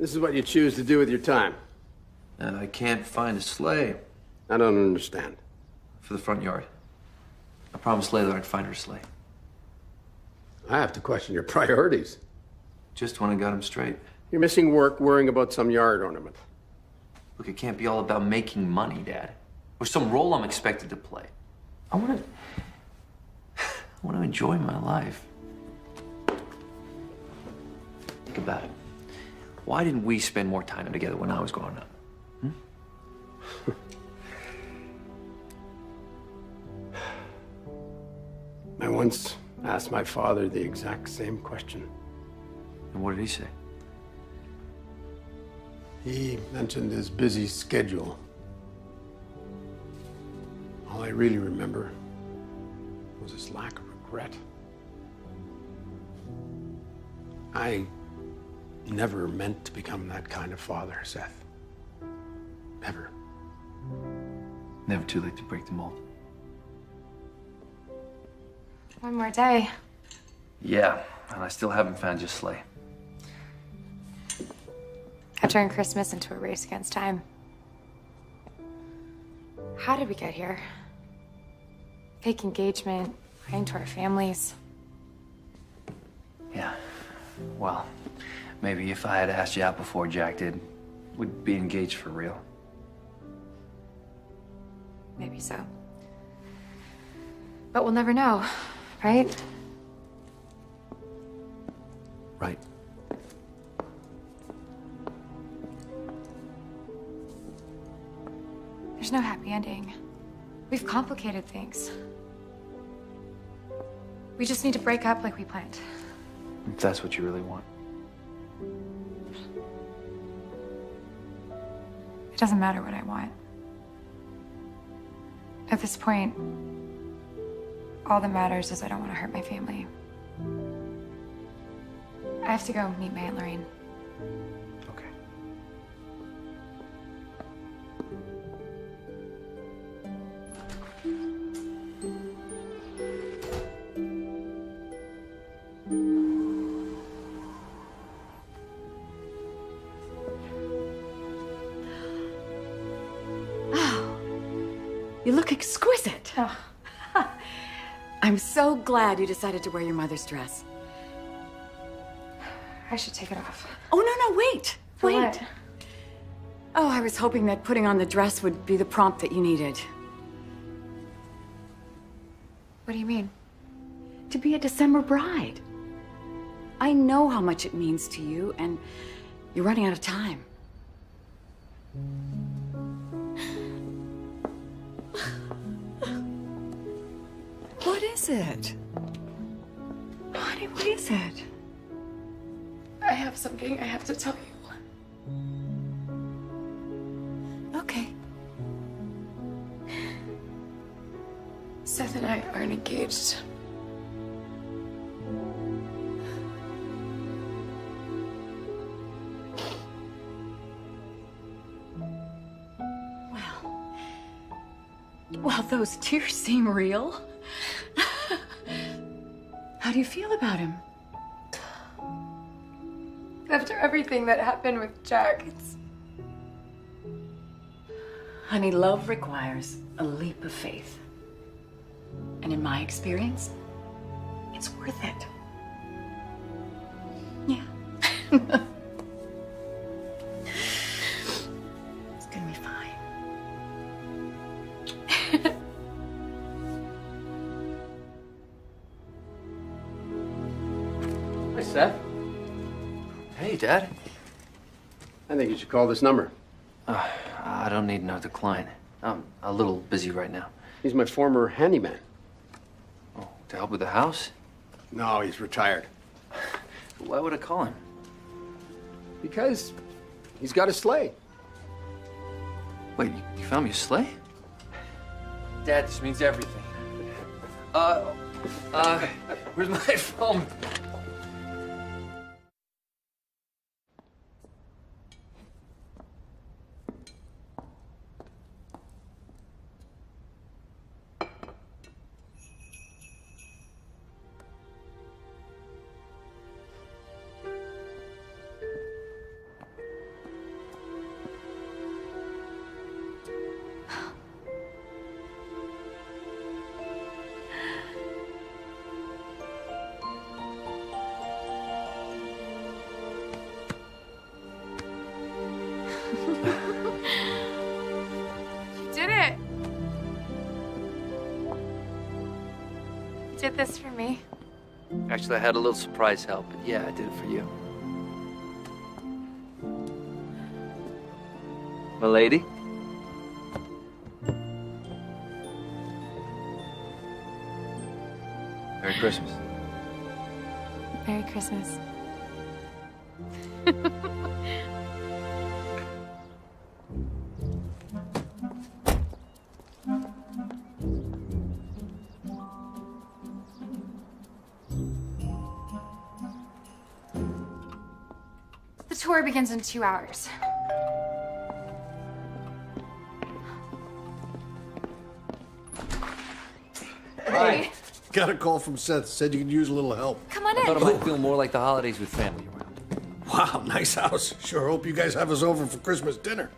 This is what you choose to do with your time. I can't find a sleigh. I don't understand. For the front yard. I promised Layla I'd find her a sleigh. I have to question your priorities. Just when I got him straight. You're missing work worrying about some yard ornament. Look, it can't be all about making money, Dad. Or some role I'm expected to play. I want to enjoy my life. Think about it. Why didn't we spend more time together when I was growing up? I once asked my father the exact same question. And what did he say? He mentioned his busy schedule. All I really remember was his lack of regret. I never meant to become that kind of father, Seth. Never. Never too late to break the mold. One more day. Yeah, and I still haven't found your sleigh. I turned Christmas into a race against time. How did we get here? Fake engagement, lying to our families. Yeah, well, maybe if I had asked you out before Jack did, we'd be engaged for real. Maybe so. But we'll never know, right? Right. There's no happy ending. We've complicated things. We just need to break up like we planned. If that's what you really want. It doesn't matter what I want. At this point, all that matters is I don't want to hurt my family. I have to go meet my Aunt Lorraine. Okay. You look exquisite. Oh. I'm so glad you decided to wear your mother's dress. I should take it off. Oh, no, wait. For Wait. what? Oh, I was hoping that putting on the dress would be the prompt that you needed. What do you mean? To be a December bride. I know how much it means to you, and you're running out of time. What is it? Honey, what is it? I have something I have to tell you. Okay. Seth and I aren't engaged. Well, those tears seem real. How do you feel about him? After everything that happened with Jack, it's... Honey, love requires a leap of faith. And in my experience, it's worth it. Yeah. It's gonna be fine. Hi, Seth. Hey, Dad. I think you should call this number. I don't need no decline. I'm a little busy right now. He's my former handyman. Oh, to help with the house? No, he's retired. Why would I call him? Because he's got a sleigh. Wait, you found me a sleigh? Dad, this means everything. Where's my phone? get this for me? Actually, I had a little surprise help, but yeah, I did it for you. My lady? Merry Christmas. Merry Christmas. The tour begins in 2 hours. Hi. Got a call from Seth. Said you could use a little help. Come on I in. thought it might feel more like the holidays with family around. Wow, nice house. Sure hope you guys have us over for Christmas dinner.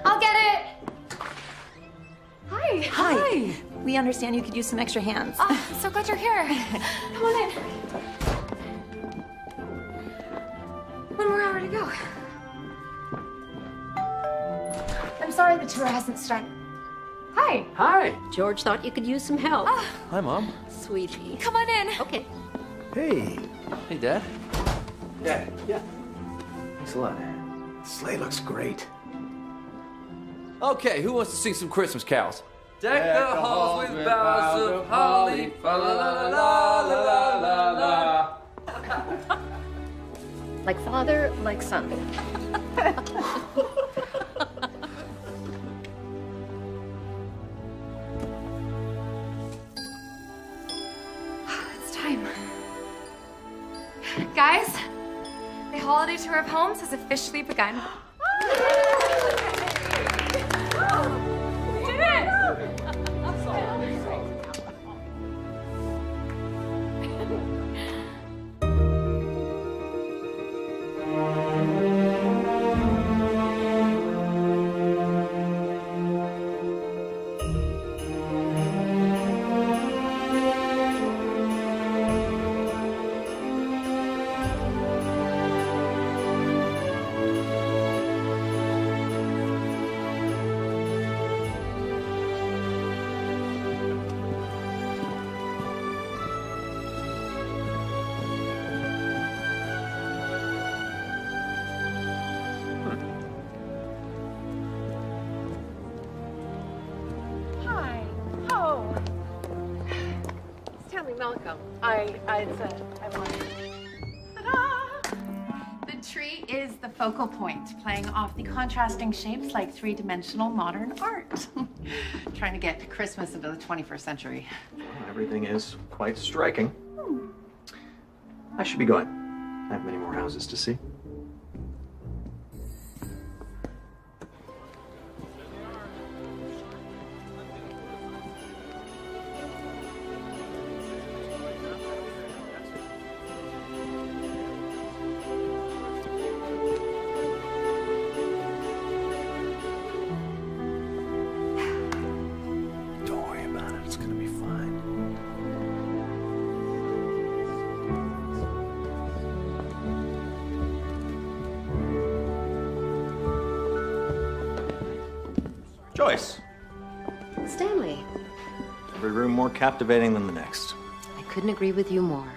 I'll get it. Hi. Hi. We understand you could use some extra hands. Oh, so glad you're here. Come on in. 1 more hour to go. I'm sorry the tour hasn't started. Hi. Hi. George thought you could use some help. Hi, Mom. Sweetie. Come on in. Okay. Hey. Hey, Dad. Yeah, yeah. Thanks a lot. Sleigh looks great. Okay, who wants to sing some Christmas carols? Deck the halls with boughs of holly, fa la la la la la la la. Like father, like son. It's time. Guys, the holiday tour of homes has officially begun. We did it! Hi. Oh. Stanley, welcome. I love it. Ta-da! The tree is the focal point, playing off the contrasting shapes like three-dimensional modern art. Trying to get Christmas into the 21st century. Everything is quite striking. I should be going. I have many more houses to see. Don't worry about it. It's gonna be fine. Joyce, Stanley, every room more captivating than the next. I couldn't agree with you more.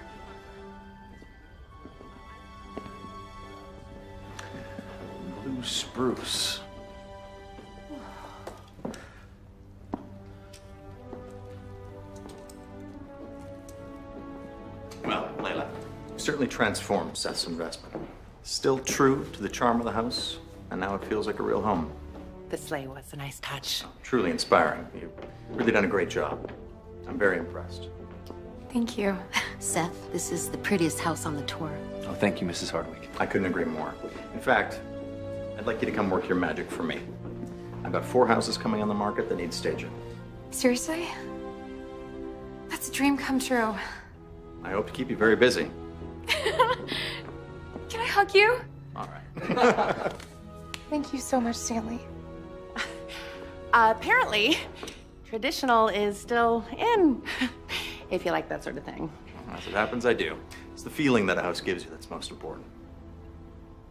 Blue spruce. Well, Layla, you certainly transformed Seth's investment. Still true to the charm of the house, and now it feels like a real home. The sleigh was a nice touch. Truly inspiring. You've really done a great job. I'm very impressed. Thank you. Seth, this is the prettiest house on the tour. Oh, thank you, Mrs. Hardwick. I couldn't agree more. In fact, I'd like you to come work your magic for me. I've got 4 houses coming on the market that need staging. Seriously? That's a dream come true. I hope to keep you very busy. Can I hug you? All right. Thank you so much, Stanley. Apparently, traditional is still in, if you like that sort of thing. As it happens, I do. It's the feeling that a house gives you that's most important.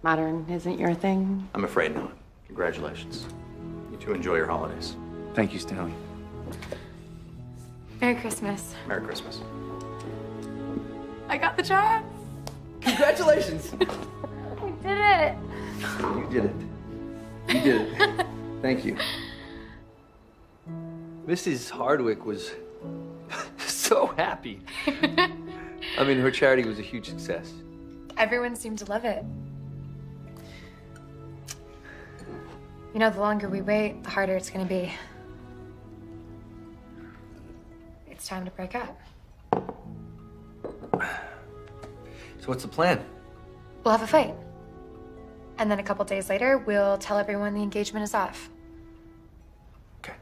Modern isn't your thing? I'm afraid not. Congratulations. You two enjoy your holidays. Thank you, Stanley. Merry Christmas. Merry Christmas. I got the job. Congratulations. We did it. You did it. You did it. Thank you. Mrs. Hardwick was so happy. I mean, her charity was a huge success. Everyone seemed to love it. You know, the longer we wait, the harder it's gonna be. It's time to break up. So what's the plan? We'll have a fight. And then a couple days later, we'll tell everyone the engagement is off. Okay.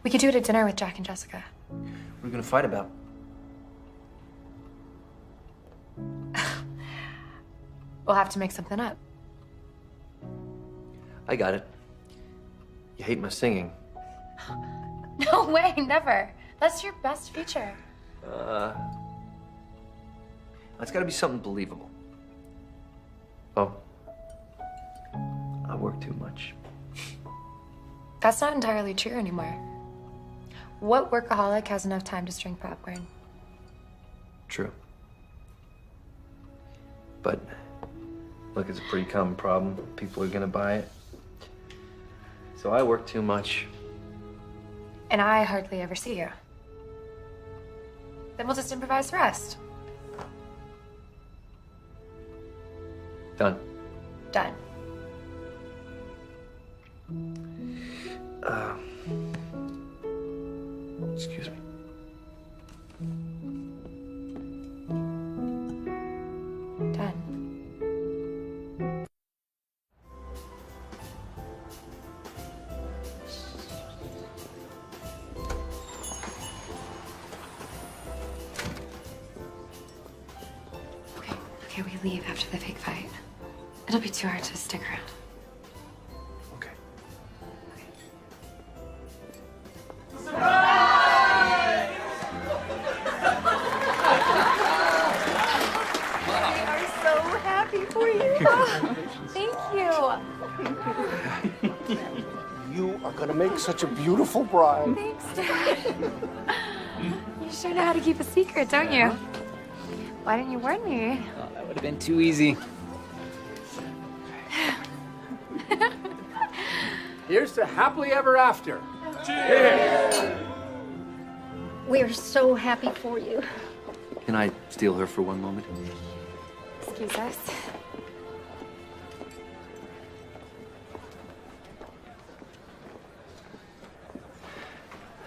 We could do it at dinner with Jack and Jessica. What are we gonna fight about? We'll have to make something up. I got it. You hate my singing. No way, never. That's your best feature. It's gotta be something believable. Oh. I work too much. That's not entirely true anymore. What workaholic has enough time to string popcorn? True. But, look, it's a pretty common problem. People are gonna buy it. So I work too much. And I hardly ever see you. Then we'll just improvise the rest. Done. Done. Excuse me. Done. Okay, we leave after the fake fight. It'll be too hard to stick around. Okay. We are so happy for you. Thank you. You are gonna make such a beautiful bride. Thanks, Dad. You sure know how to keep a secret, don't you? Why didn't you warn me? That would have been too easy. Here's to happily ever after. We are so happy for you. Can I steal her for one moment? Excuse us.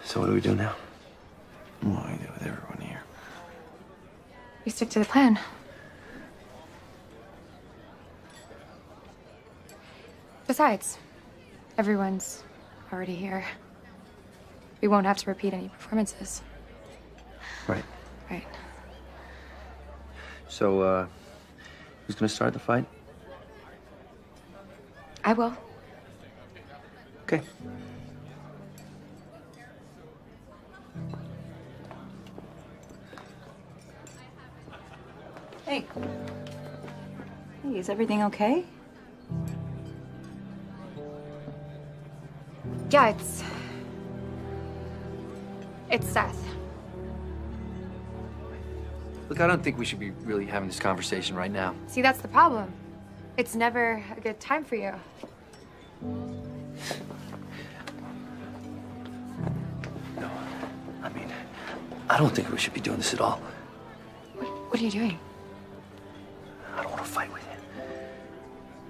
So what do we do now? What do we do with everyone here? We stick to the plan. Besides, everyone's already here. We won't have to repeat any performances. Right. Right. So, who's gonna start the fight? I will. Okay. Hey. Hey, is everything okay? Yeah, it's Seth. Look, I don't think we should be really having this conversation right now. See, that's the problem. It's never a good time for you. No, I mean, I don't think we should be doing this at all. What are you doing? I don't want to fight with you.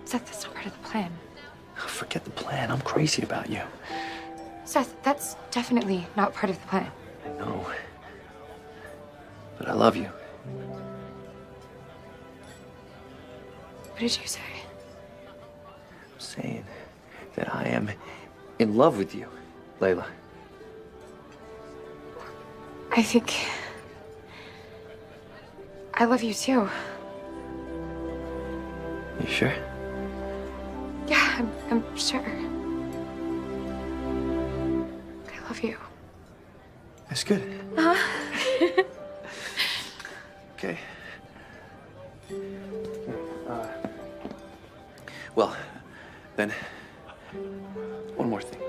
Seth, that's not part of the plan. Forget the plan. I'm crazy about you. Seth, that's definitely not part of the plan. I know. But I love you. What did you say? I'm saying that I am in love with you, Layla. I think I love you too. You sure? Yeah, I'm sure. I love you. That's good. Uh-huh. Okay. Well, then, one more thing.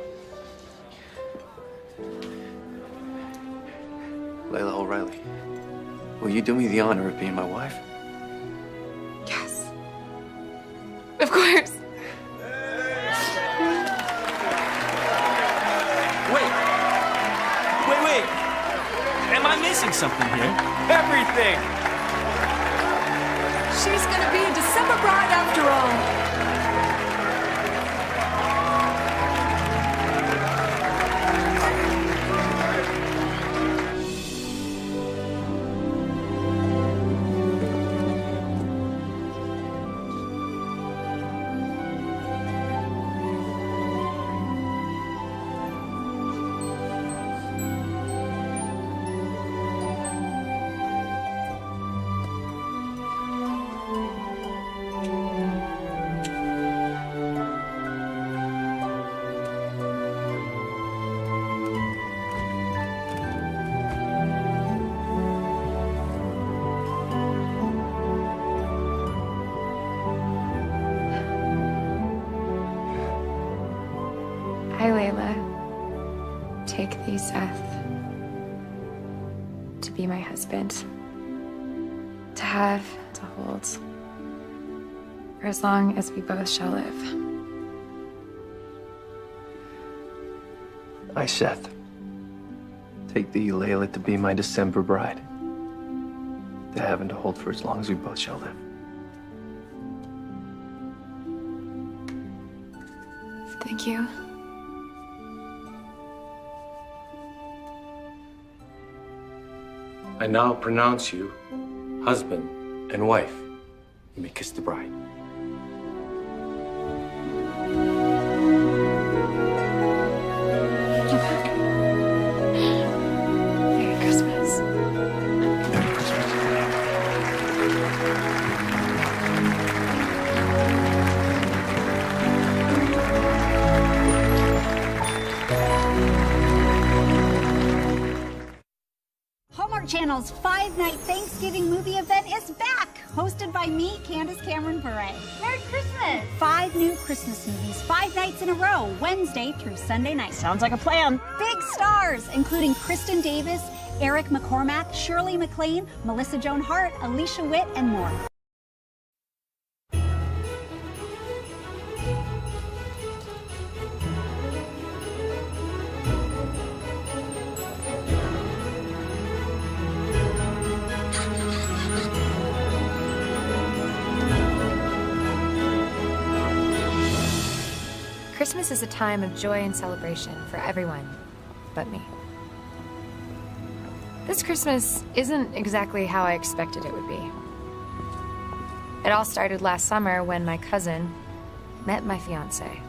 Layla O'Reilly, will you do me the honor of being my wife? Yes. Of course. Wait. Am I missing something here? Everything! She's gonna be a December bride after all. Hi, Layla. Take thee, Seth, to be my husband, to have, to hold, for as long as we both shall live. I, Seth, take thee, Layla, to be my December bride, to have and to hold for as long as we both shall live. Thank you. I now pronounce you husband and wife. You may kiss the bride. Merry Christmas. Merry Christmas. Hallmark Channel's 5-night Thanksgiving movie event is back, hosted by me, Candace Cameron Bure. Merry Christmas! 5 new Christmas movies, 5 nights in a row, Wednesday through Sunday night. Sounds like a plan. Big stars, including Kristen Davis, Eric McCormack, Shirley MacLaine, Melissa Joan Hart, Alicia Witt, and more. Christmas is a time of joy and celebration for everyone but me. This Christmas isn't exactly how I expected it would be. It all started last summer when my cousin met my fiancé.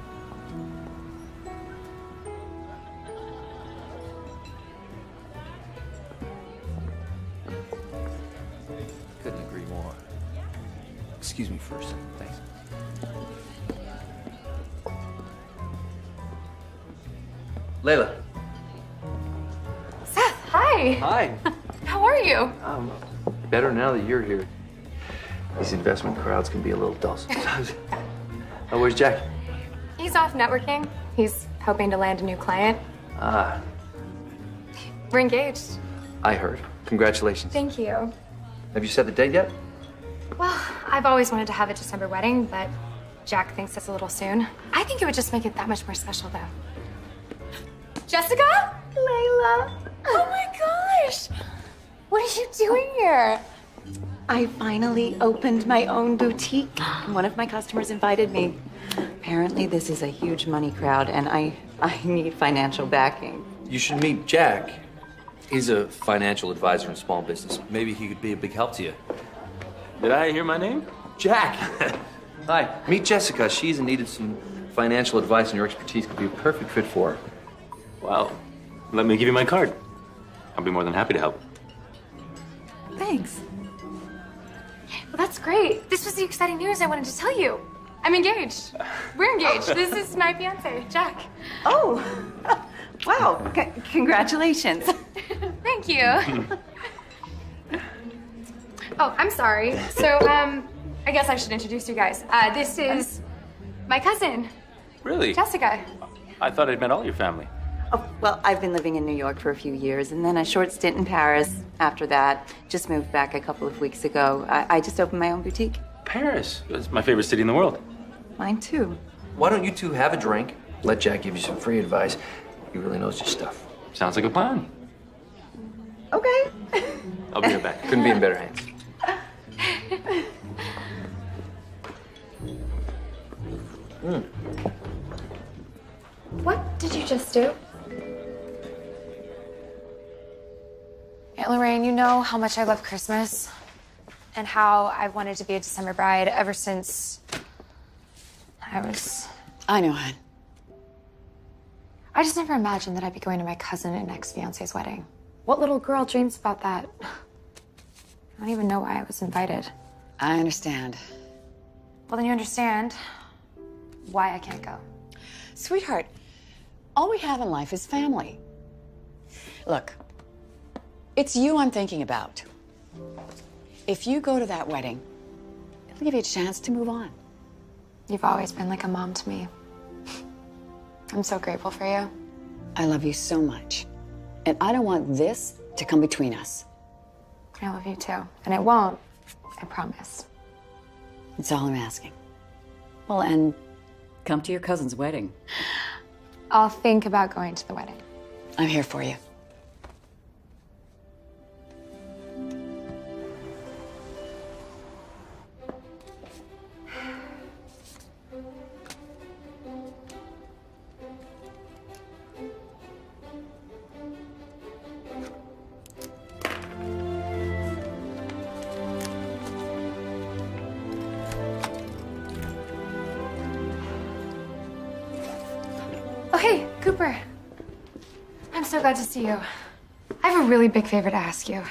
Couldn't agree more. Excuse me for a second, thanks. Layla. Seth, hi. Hi. How are you? Better now that you're here. These investment crowds can be a little dull sometimes. Oh, where's Jack? He's off networking. He's hoping to land a new client. Ah, We're engaged. I heard. Congratulations. Thank you. Have you set the date yet? Well, I've always wanted to have a December wedding, but Jack thinks that's a little soon. I think it would just make it that much more special, though. Jessica? Layla. Oh my gosh! What are you doing here? I finally opened my own boutique. One of my customers invited me. Apparently, this is a huge money crowd, and I need financial backing. You should meet Jack. He's a financial advisor in small business. Maybe he could be a big help to you. Did I hear my name? Jack! Hi. Meet Jessica. She's in need of some financial advice, and your expertise could be a perfect fit for her. Well, let me give you my card. I'll be more than happy to help. Thanks. Well, that's great. This was the exciting news I wanted to tell you. I'm engaged. We're engaged. This is my fiance, Jack. Oh, wow. Congratulations. Thank you. Oh, I'm sorry. So, I guess I should introduce you guys. This is my cousin. Really? Jessica. I thought I'd met all your family. Oh, well, I've been living in New York for a few years, and then a short stint in Paris after that. Just moved back a couple of weeks ago. I just opened my own boutique. Paris. It's my favorite city in the world. Mine too. Why don't you two have a drink? Let Jack give you some free advice. He really knows his stuff. Sounds like a plan. Okay. I'll be right back. Couldn't be in better hands. What did you just do? Aunt Lorraine, you know how much I love Christmas and how I've wanted to be a December bride ever since I know, hon. I just never imagined that I'd be going to my cousin and ex-fiance's wedding. What little girl dreams about that? I don't even know why I was invited. I understand. Well, then you understand why I can't go. Sweetheart, all we have in life is family. Look, it's you I'm thinking about. If you go to that wedding, it'll give you a chance to move on. You've always been like a mom to me. I'm so grateful for you. I love you so much. And I don't want this to come between us. I love you too. And it won't, I promise. That's all I'm asking. Well, and come to your cousin's wedding. I'll think about going to the wedding. I'm here for you. Oh, hey, Cooper. I'm so glad to see you. I have a really big favor to ask you.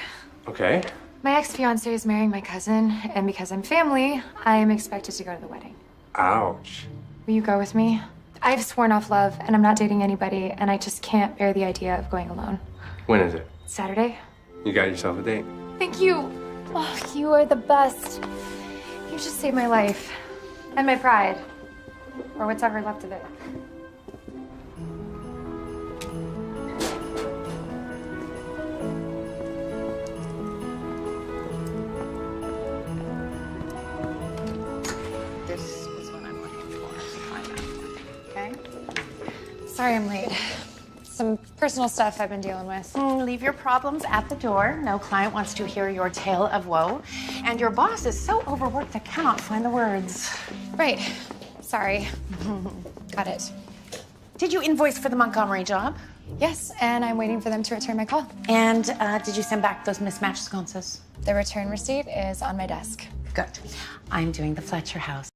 Okay. My ex-fiance is marrying my cousin, and because I'm family, I am expected to go to the wedding. Ouch. Will you go with me? I've sworn off love, and I'm not dating anybody, and I just can't bear the idea of going alone. When is it? Saturday? You got yourself a date. Thank you. Oh, you are the best. You just saved my life. And my pride. Or what's ever left of it. This is what I'm looking for. Okay? Sorry I'm late. Some personal stuff I've been dealing with. Leave your problems at the door. No client wants to hear your tale of woe. And your boss is so overworked I cannot find the words. Right. Sorry. Got it. Did you invoice for the Montgomery job? Yes, and I'm waiting for them to return my call. And did you send back those mismatched sconces? The return receipt is on my desk. Good. I'm doing the Fletcher house.